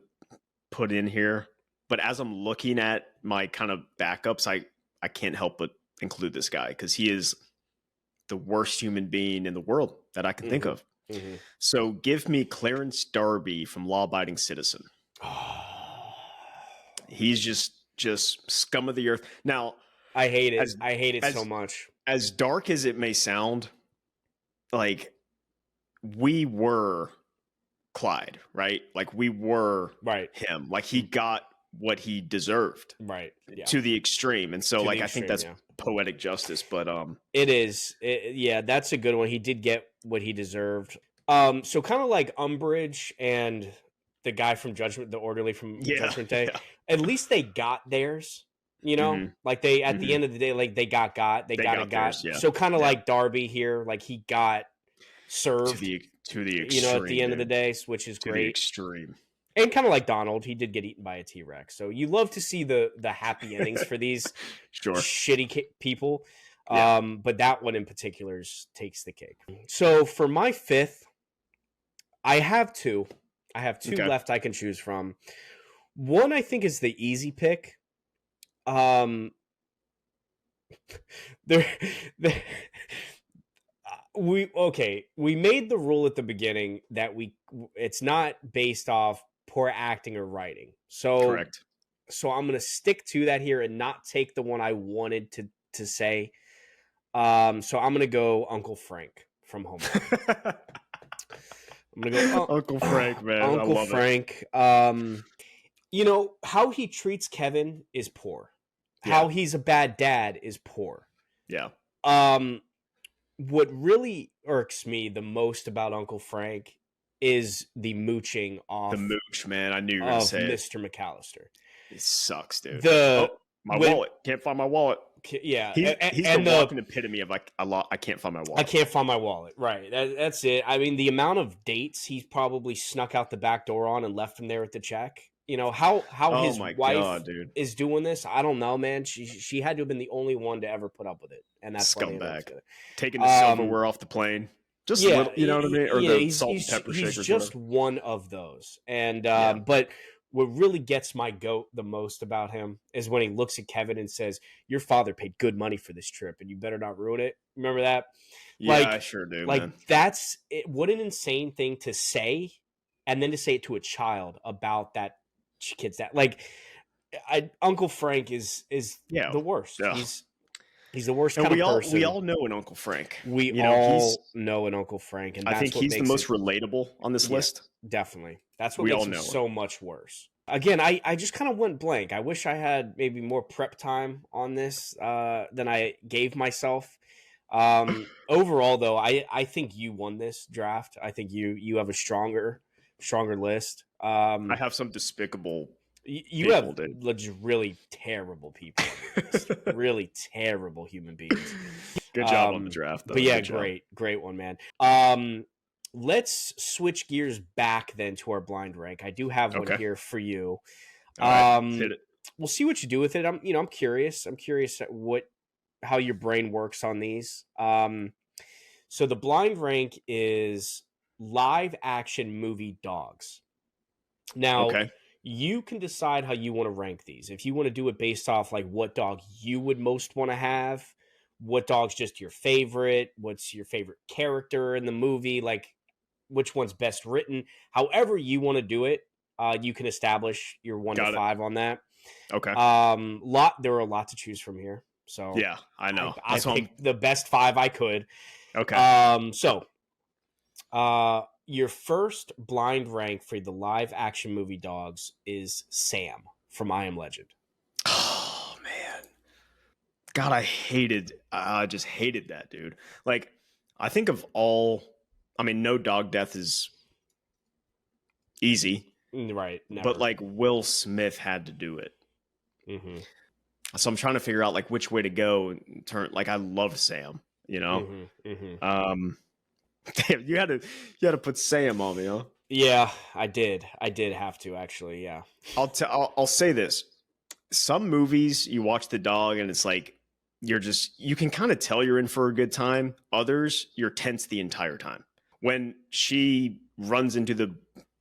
put in here, but as I'm looking at my kind of backups, I can't help but include this guy because he is the worst human being in the world that I can think of. Mm-hmm. So give me Clarence Darby from Law Abiding Citizen. He's just scum of the earth. Now, I hate it. I hate it so much. As dark as it may sound, like, we were Clyde, right? Like, we were him. Like, he got what he deserved, right? Yeah. To the extreme. And so, like, I think that's poetic justice. But it is. That's a good one. He did get what he deserved. So kind of like Umbridge and the guy from Judgment, the orderly from Judgment Day. Yeah. At least they got theirs. You know, mm-hmm. like they at the end of the day, like they got they got theirs, yeah. So kind of like Darby here, like he got served to the extreme, you know, at the end of the day, which is great. The extreme. And kind of like Donald, he did get eaten by a T-Rex. So you love to see the happy endings for these shitty people. Yeah. But that one in particular takes the cake. So for my 5th, I have two. Left I can choose from. One I think is the easy pick. We made the rule at the beginning that it's not based off poor acting or writing. So correct. So I'm going to stick to that here and not take the one I wanted to say. So I'm going to go Uncle Frank from Home Alone. I'm going to go Uncle Frank, man. Uncle I love Frank. You know, how he treats Kevin is poor. Yeah. How he's a bad dad is poor. Yeah. What really irks me the most about Uncle Frank is the mooching off. The mooch, man. I knew you were going to say Mr. McAllister. It sucks, dude. My wallet. Can't find my wallet. Yeah. He's the walking epitome of like I can't find my wallet. I can't find my wallet. Right. That's it. I mean, the amount of dates he's probably snuck out the back door on and left him there at the check. You know, how his wife is doing this, I don't know, man. She had to have been the only one to ever put up with it. And that's scumbag. Taking the silverware off the plane. Just a little, you know what I mean? Or the salt and pepper shakers. He's just one of those. And but what really gets my goat the most about him is when he looks at Kevin and says, your father paid good money for this trip and you better not ruin it. Remember that? Yeah, I sure do. Like, man. That's it. What an insane thing to say. And then to say it to a child about that kid's that. Like, Uncle Frank is the worst. Yeah. He's the worst kind of person. We all know an Uncle Frank. We all know an Uncle Frank, and I think he's the most relatable on this list. Definitely, that's what makes him so much worse. Again, I just kind of went blank. I wish I had maybe more prep time on this than I gave myself. Overall, though, I think you won this draft. I think you have a stronger list. I have some despicable. You have really terrible people. Really terrible human beings. Good job on the draft, though. But yeah, great one, man. Let's switch gears back then to our blind rank. I do have one here for you. All right, hit it. We'll see what you do with it. I'm curious. I'm curious at how your brain works on these. So the blind rank is live action movie dogs. Now, you can decide how you want to rank these. If you want to do it based off like what dog you would most want to have, what dog's just your favorite, what's your favorite character in the movie, like which one's best written. However you want to do it, you can establish your 1 to 5 on that. Okay. There were a lot to choose from here. So yeah, I know. I picked the best 5 I could. Okay. Your first blind rank for the live action movie dogs is Sam from I Am Legend. Oh man, God, I just hated that dude. Like, I think of all, I mean, no dog death is easy, right? Never. But like Will Smith had to do it. Mm-hmm. So I'm trying to figure out like which way to go. Like, I love Sam, you know. Damn, you had to put Sam on me, huh? Yeah, I did have to, actually. Yeah. I'll say this. Some movies you watch the dog and it's like you can kind of tell you're in for a good time. Others, you're tense the entire time. When she runs into the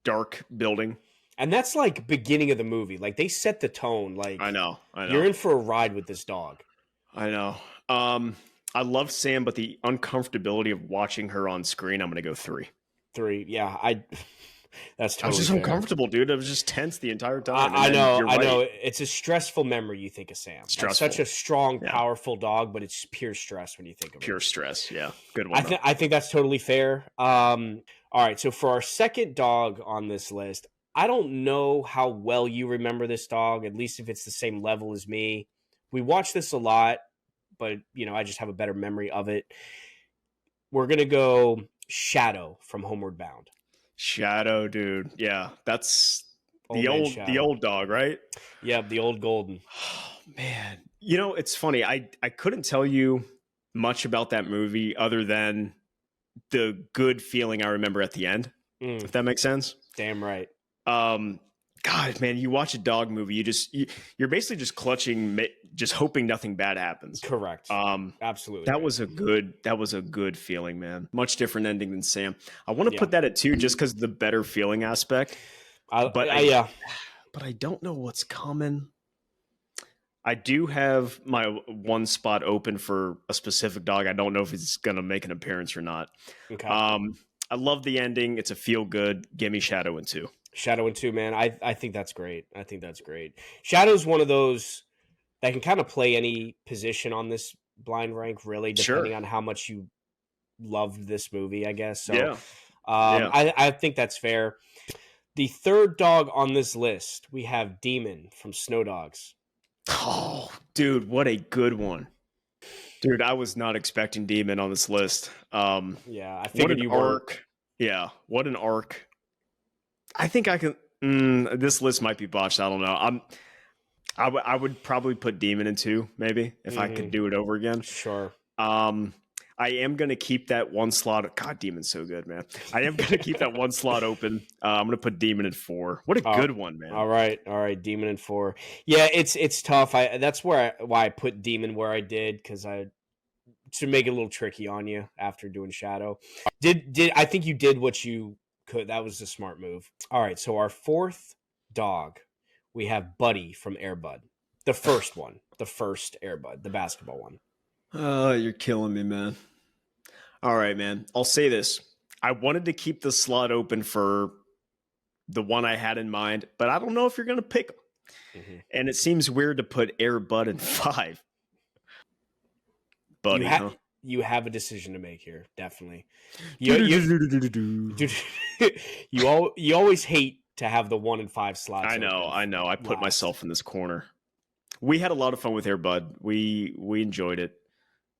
dark building. And that's like beginning of the movie. Like, they set the tone. Like, I know. You're in for a ride with this dog. I know. I love Sam, but the uncomfortability of watching her on screen, I'm going to go 3. 3, yeah. That's totally I was just uncomfortable, dude. I was just tense the entire time. I know. It's a stressful memory. You think of Sam. Stressful. Such a strong, powerful dog, but it's pure stress when you think of it. Pure stress, yeah. Good one. I think that's totally fair. All right, so for our second dog on this list, I don't know how well you remember this dog, at least if it's the same level as me. We watch this a lot, but, I just have a better memory of it. We're going to go Shadow from Homeward Bound. Shadow, dude. Yeah, that's the old dog, right? Yeah, the old golden. Oh, man. It's funny. I couldn't tell you much about that movie other than the good feeling I remember at the end, if that makes sense. Damn right. God, man, you watch a dog movie, you're basically just clutching, just hoping nothing bad happens. Correct. Absolutely. That was a good feeling, man. Much different ending than Sam. I want to put that at 2 just because the better feeling aspect. But I don't know what's coming. I do have my 1 spot open for a specific dog. I don't know if it's going to make an appearance or not. Okay. I love the ending. It's a feel good. Give me Shadow in 2. Shadow in 2, man. I think that's great. Shadow's one of those that can kind of play any position on this blind rank, really, depending on how much you loved this movie, I guess. So, I think that's fair. The third dog on this list, we have Demon from Snow Dogs. Oh, dude, what a good one. Dude, I was not expecting Demon on this list. I figured you were. Yeah, what an arc. I think I can. This list might be botched. I don't know. I would probably put Demon in 2, maybe, if I could do it over again. Sure. I am going to keep that 1 slot. God, Demon's so good, man. I am going to keep that 1 slot open. I'm going to put Demon in 4. What a good one, man. All right. Demon in 4. Yeah, it's tough. That's why I put Demon where I did, because to make it a little tricky on you after doing Shadow. I think you did what you could. That was a smart move. All right, so our fourth dog, we have Buddy from Air Bud. The first one. The first Air Bud, the basketball one. Oh, you're killing me, man. All right, man. I'll say this. I wanted to keep the slot open for the one I had in mind, but I don't know if you're going to pick him. Mm-hmm. And it seems weird to put Air Bud in 5. Buddy, you have a decision to make here, definitely. You always hate to have the 1 and 5 slots. I know. I put myself in this corner. We had a lot of fun with Air Bud. We enjoyed it.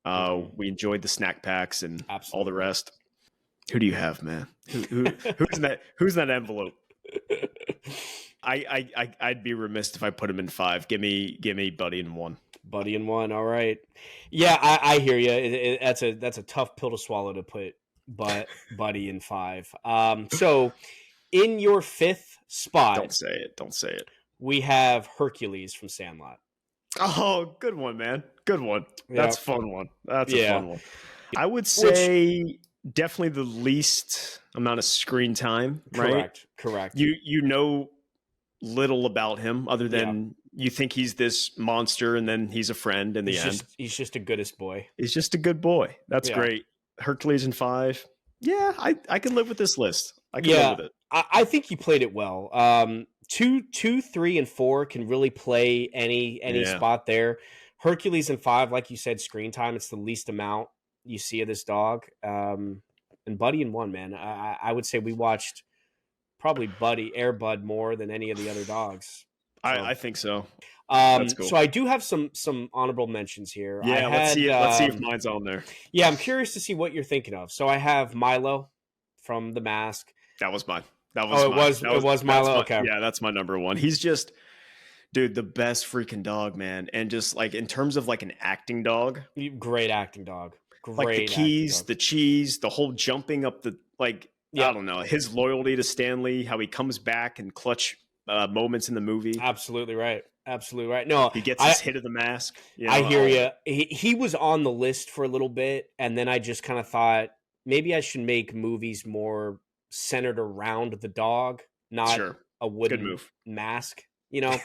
We enjoyed the snack packs and all the rest. Who do you have, man? Who's that envelope? I'd be remiss if I put him in 5. Give me Buddy in 1. Buddy in 1. All right. Yeah, I hear you. That's a tough pill to swallow to put Buddy in 5. So in your 5th spot, Don't say it. We have Hercules from Sandlot. Oh, good one, man. Good one. That's a fun one. That's a fun one. I would say definitely the least amount of screen time, right? Correct. You know little about him other than you think he's this monster and then he's a friend in the end. He's just a goodest boy. He's just a good boy. That's great. Hercules in 5. Yeah, I can live with this list. I can live with it. I think you played it well. 2, 3, and 4 can really play any spot there. Hercules and 5, like you said, screen time. It's the least amount you see of this dog. And Buddy in 1, man. I would say we watched probably Air Bud more than any of the other dogs. So, I think so. That's cool. So I do have some honorable mentions here. Yeah, let's see if mine's on there. Yeah, I'm curious to see what you're thinking of. So I have Milo from The Mask. That was mine. It was Milo. Okay. Yeah, that's my number 1. He's just, dude, the best freaking dog, man. And just like in terms of like an acting dog, great acting dog. Great, like the keys, the cheese, the whole jumping up the like. Yeah. I don't know, his loyalty to Stanley, how he comes back and clutch moments in the movie. Absolutely right. No, he gets his hit of The Mask. You know? I hear you. He was on the list for a little bit, and then I just kind of thought maybe I should make movies more centered around the dog, not a wooden mask. You know,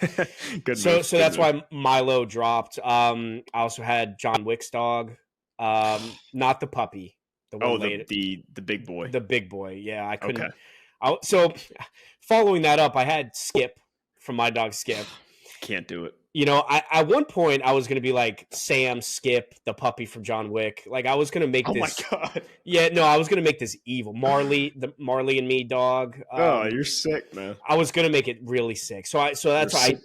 so that's why Milo dropped. I also had John Wick's dog, not the puppy. The big boy. The big boy. Yeah, I couldn't. Okay. So following that up, I had Skip from my dog Skip. Can't do it. You know, at one point I was going to be like Sam, Skip, the puppy from John Wick. Like I was going to make this. Oh my God. Yeah, no, I was going to make this evil Marley, the Marley and Me dog. You're sick, man. I was going to make it really sick. So that's why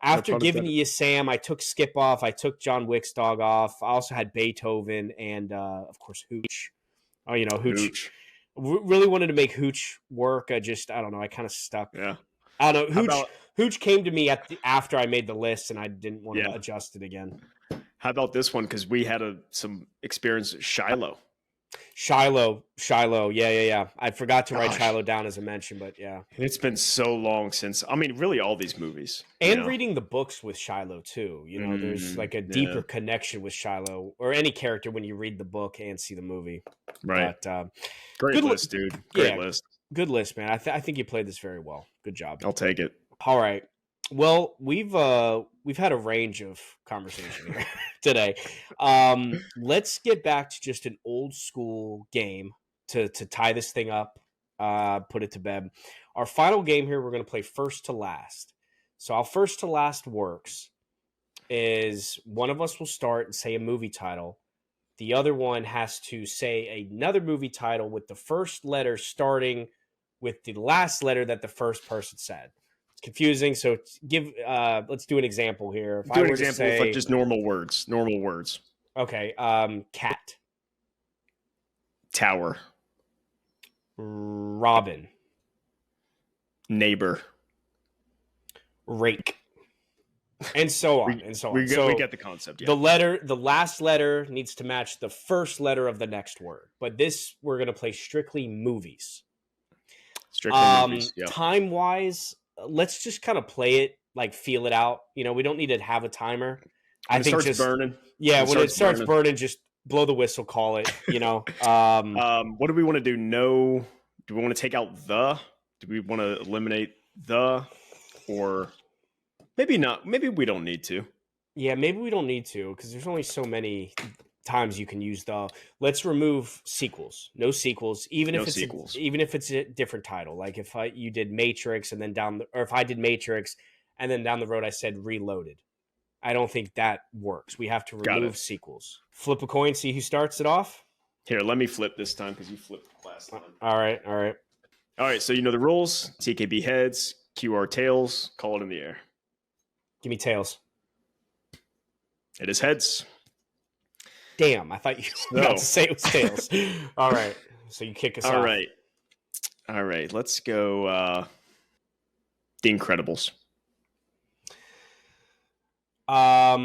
after giving you Sam, I took Skip off. I took John Wick's dog off. I also had Beethoven and of course Hooch. Oh, you know, Hooch. Really wanted to make Hooch work. I don't know. I kind of stuck. Yeah. I don't know. Hooch came to me after I made the list, and I didn't want to adjust it again. How about this one? Because we had some experience with Shiloh. Shiloh. Yeah. I forgot to write Shiloh down as a mention, but yeah. It's been so long since, I mean, really all these movies. And reading the books with Shiloh, too. You know, there's like a deeper connection with Shiloh or any character when you read the book and see the movie. Right. But, great list, dude. Great list. Good list, man. I think you played this very well. Good job. I'll take it. All right. Well, we've had a range of conversation here today. Let's get back to just an old school game to tie this thing up, put it to bed. Our final game here, we're going to play first to last. So how first to last works is one of us will start and say a movie title. The other one has to say another movie title with the first letter starting with the last letter that the first person said. It's confusing, so let's do an example here. Do an example with like just normal words. Okay, cat. Tower. Robin. Neighbor. Rake. And so on, we get the concept. Yeah. The last letter needs to match the first letter of the next word. But we're going to play strictly movies. Movies, yeah. Time-wise, let's just kind of play it, like feel it out. You know, we don't need to have a timer. I think it starts burning. Yeah, when it starts burning, just blow the whistle, call it, you know. What do we want to do? No. Do we want to take out the? Do we want to eliminate the? Or maybe not. Maybe we don't need to. Yeah, maybe we don't need to because there's only so many times you can use the. Let's remove sequels. No sequels, even if it's a different title. Like if you did Matrix and then if I did Matrix and then down the road I said Reloaded. I don't think that works. We have to remove sequels. Flip a coin, see who starts it off. Here, let me flip this time because you flipped last time. All right. So you know the rules. TKB heads, QR tails. Call it in the air. Give me tails. It is heads. Damn, I thought you were about to say it was tails. All right. So you kick us off. All right. Let's go The Incredibles. Oh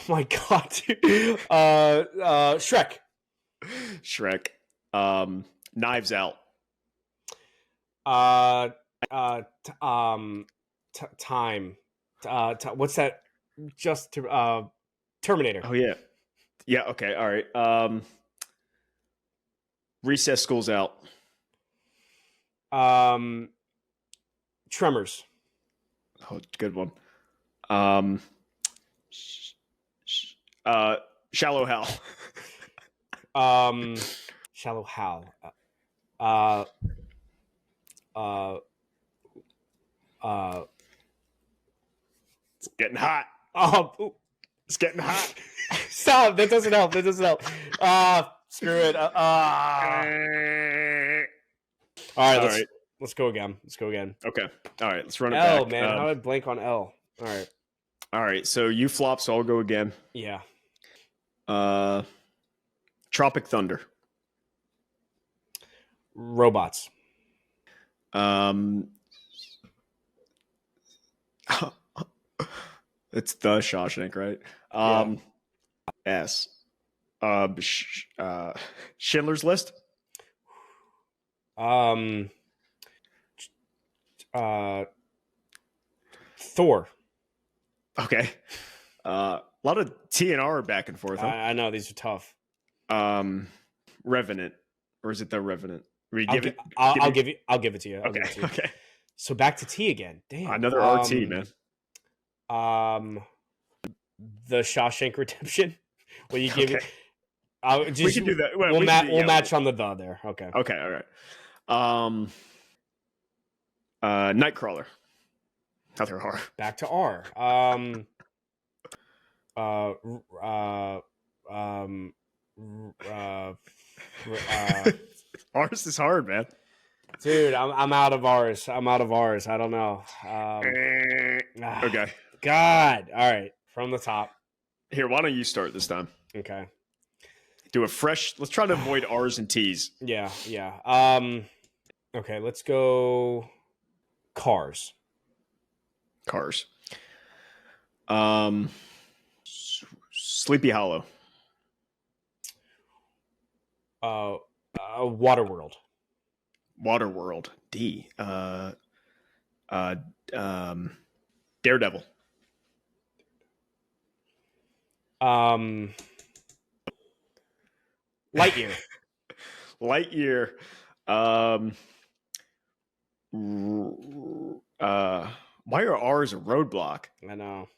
my god, dude. Shrek. Knives Out. Time. What's that? Just Terminator. Oh yeah. Yeah. Okay. All right. Recess, School's Out. Tremors. Oh, good one. Shallow Hal. Shallow how? Uh, uh, It's getting hot. oh, it's getting hot. Stop! That doesn't help. That doesn't help. Screw it. All right, let's go again. Let's go again. Okay. All right, let's run it L, back. Man, how did I blank on L? All right. All right, so you flop, so I'll go again. Yeah. Tropic Thunder. Robots. It's the Shawshank, right? Yeah. S. Schindler's List. Thor. Okay. A lot of T and R back and forth. Huh? I know these are tough. Revenant, or is it the Revenant? I'll give it to you. Okay. Okay. So back to T again. Damn. Another RT, man. The Shawshank Redemption. Will you give it? We can do that. We'll match on the there. Okay. Okay. All right. Nightcrawler. Another R. Back to R. Ours is hard, man. Dude, I'm out of ours. I don't know. Okay. God. All right. From the top. Here, why don't you start this time? Okay. Do a fresh. Let's try to avoid R's and T's. Yeah. Okay, let's go. Cars. Sleepy Hollow. Waterworld. D. Daredevil. Lightyear. Why are R's a roadblock? I know.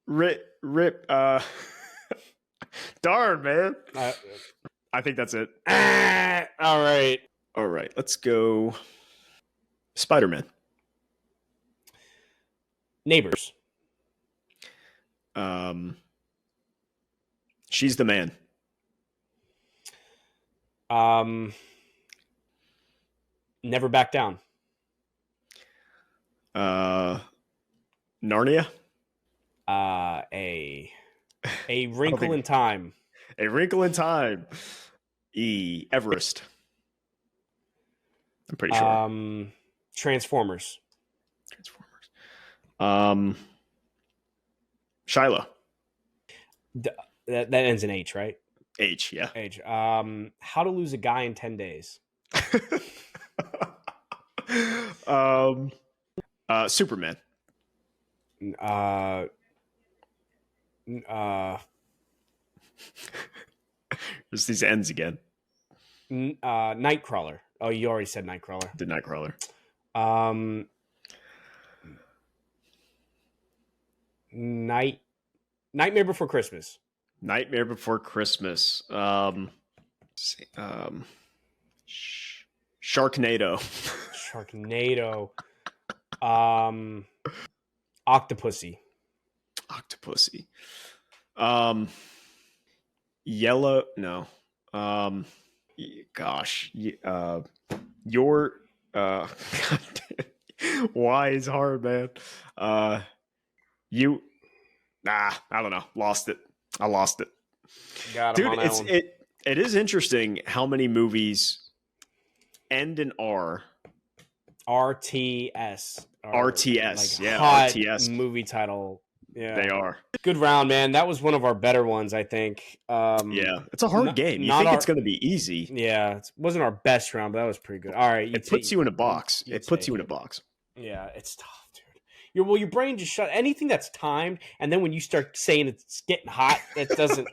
Rip. Darn, man. I think that's it. All right. Let's go. Spider-Man. Neighbors. She's the man. Never back down. Narnia. A Wrinkle in Time. A Wrinkle in Time. E. Everest. I'm pretty sure. Transformers. Shiloh. That ends in H, right? H, yeah. H. How to Lose a Guy in 10 Days. Superman. There's these ends again. Nightcrawler. Oh, you already said Nightcrawler. The Nightcrawler. Nightmare Before Christmas. Nightmare Before Christmas. Sharknado. Octopussy. Yellow. No. Gosh. Your. Y is hard, man. You. I don't know. Lost it. I lost it. Dude, it is interesting how many movies end in R. RTS. RTS. Like yeah. hot RTS. Movie title. Yeah. They are. Good round, man. That was one of our better ones, I think. Yeah. It's a hard game. You think it's going to be easy. Yeah. It wasn't our best round, but that was pretty good. All right. It puts you in a box. Yeah, it's tough, dude. Your brain just shut. Anything that's timed, and then when you start saying it's getting hot, it doesn't,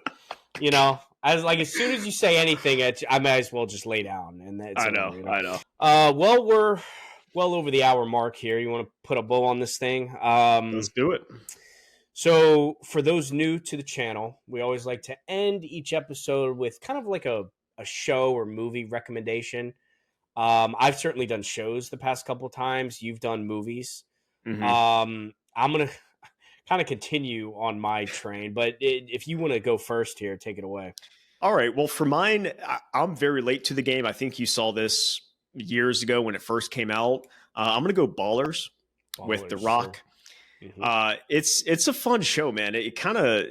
as soon as you say anything, I might as well just lay down. And that's I know. Well, we're well over the hour mark here. You want to put a bow on this thing? Let's do it. So for those new to the channel, we always like to end each episode with kind of like a show or movie recommendation. I've certainly done shows the past couple of times. You've done movies. I'm going to kind of continue on my train, but if you want to go first here, take it away. All right. Well, for mine, I'm very late to the game. I think you saw this years ago when it first came out. I'm going to go Ballers with The Rock. Sure. It's a fun show, man. It kind of,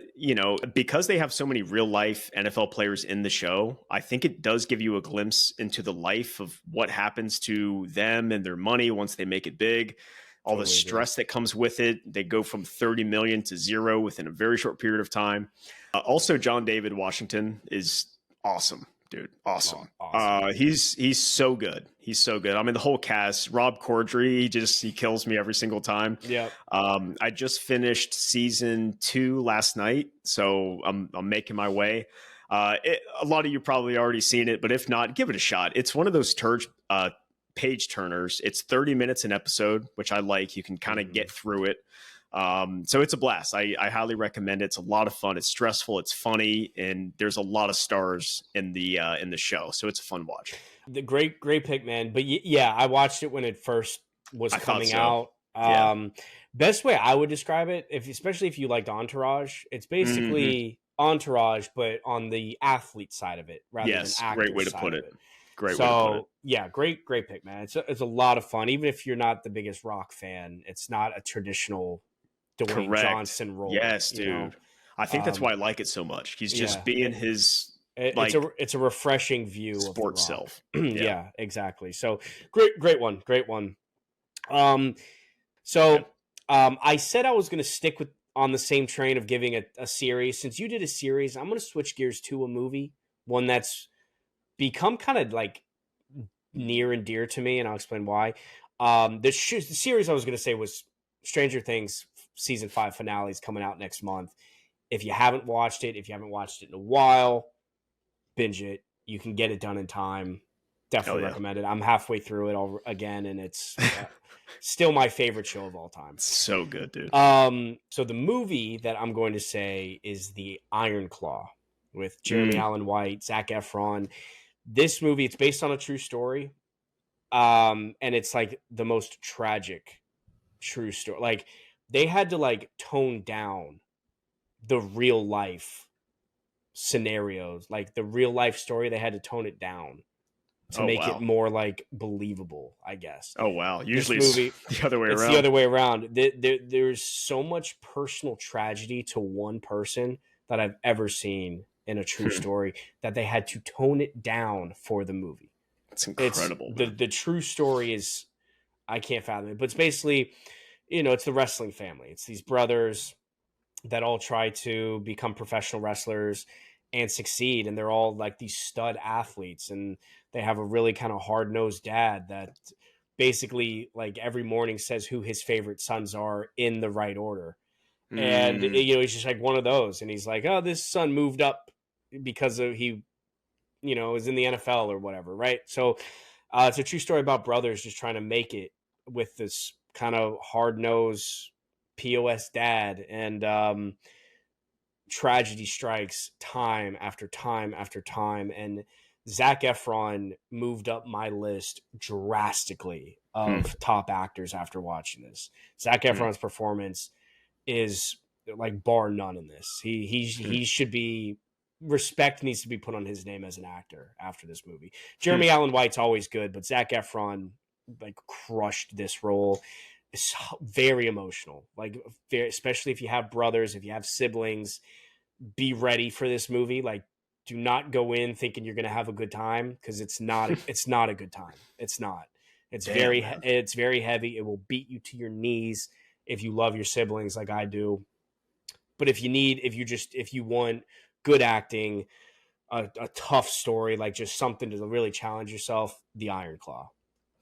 because they have so many real life NFL players in the show, I think it does give you a glimpse into the life of what happens to them and their money once they make it big. All the stress that comes with it. They go from 30 million to zero within a very short period of time. Also, John David Washington is awesome. Dude, awesome. Awesome. He's so good. He's so good. I mean, the whole cast, Rob Corddry, he kills me every single time. Yeah. I just finished season 2 last night, so I'm making my way. A lot of you probably already seen it, but if not, give it a shot. It's one of those page turners. It's 30 minutes an episode, which I like. You can kind of get through it. So it's a blast. I highly recommend it. It's a lot of fun. It's stressful. It's funny, and there's a lot of stars in the show. So it's a fun watch. The great pick, man. But yeah, I watched it when it first was coming out. Best way I would describe it, especially if you liked Entourage, it's basically Entourage, but on the athlete side of it rather than actor. Great way to put it. Great way to put it. Yeah, great pick, man. It's a lot of fun. Even if you're not the biggest Rock fan, it's not a traditional Dwayne Johnson role. Yes, dude. I think that's why I like it so much. He's just being his it's a refreshing view of sports self. Yeah, exactly. So great one. I said I was going to stick on the same train of giving a series. Since you did a series, I'm going to switch gears to a movie, one that's become kind of like near and dear to me, and I'll explain why. The series I was going to say was Stranger Things season 5 finale is coming out next month. If you haven't watched it in a while, binge it. You can get it done in time. Definitely recommend it. I'm halfway through it all again, and it's still my favorite show of all time. So good, dude. So the movie that I'm going to say is The Iron Claw with Jeremy Allen White, Zac Efron. This movie, it's based on a true story. And it's like the most tragic true story. Like they had to like tone down the real life scenarios, like the real life story. They had to tone it down to make it more like believable, I guess. Oh, wow. Usually it's the other way around. It's the other way around. There's so much personal tragedy to one person that I've ever seen in a true story that they had to tone it down for the movie. It's incredible. The true story is, I can't fathom it, but it's basically, it's the wrestling family. It's these brothers that all try to become professional wrestlers and succeed. And they're all like these stud athletes. And they have a really kind of hard-nosed dad that basically like every morning says who his favorite sons are in the right order. And, he's just like one of those. And he's like, oh, this son moved up because of he is in the NFL or whatever. Right. So it's a true story about brothers just trying to make it with this kind of hard-nosed POS dad, and tragedy strikes time after time after time. And Zac Efron moved up my list drastically of top actors after watching this. Zac Efron's performance is like bar none in this. He should be, respect needs to be put on his name as an actor after this movie. Jeremy Allen White's always good, but Zac Efron like crushed this role. It's very emotional, like especially if you have brothers, if you have siblings, be ready for this movie. Like, do not go in thinking you're going to have a good time, because it's not. It's not a good time. It's not. It's very heavy. It will beat you to your knees if you love your siblings like I do. But if you want good acting, a tough story, like just something to really challenge yourself, The Iron Claw.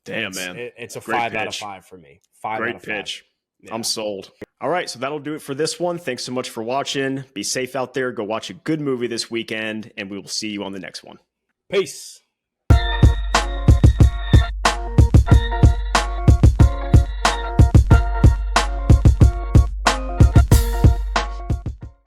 Damn, man. It's a 5 out of 5 for me. 5 Great out of 5. Pitch. Yeah. I'm sold. All right, so that'll do it for this one. Thanks so much for watching. Be safe out there. Go watch a good movie this weekend, and we will see you on the next one. Peace.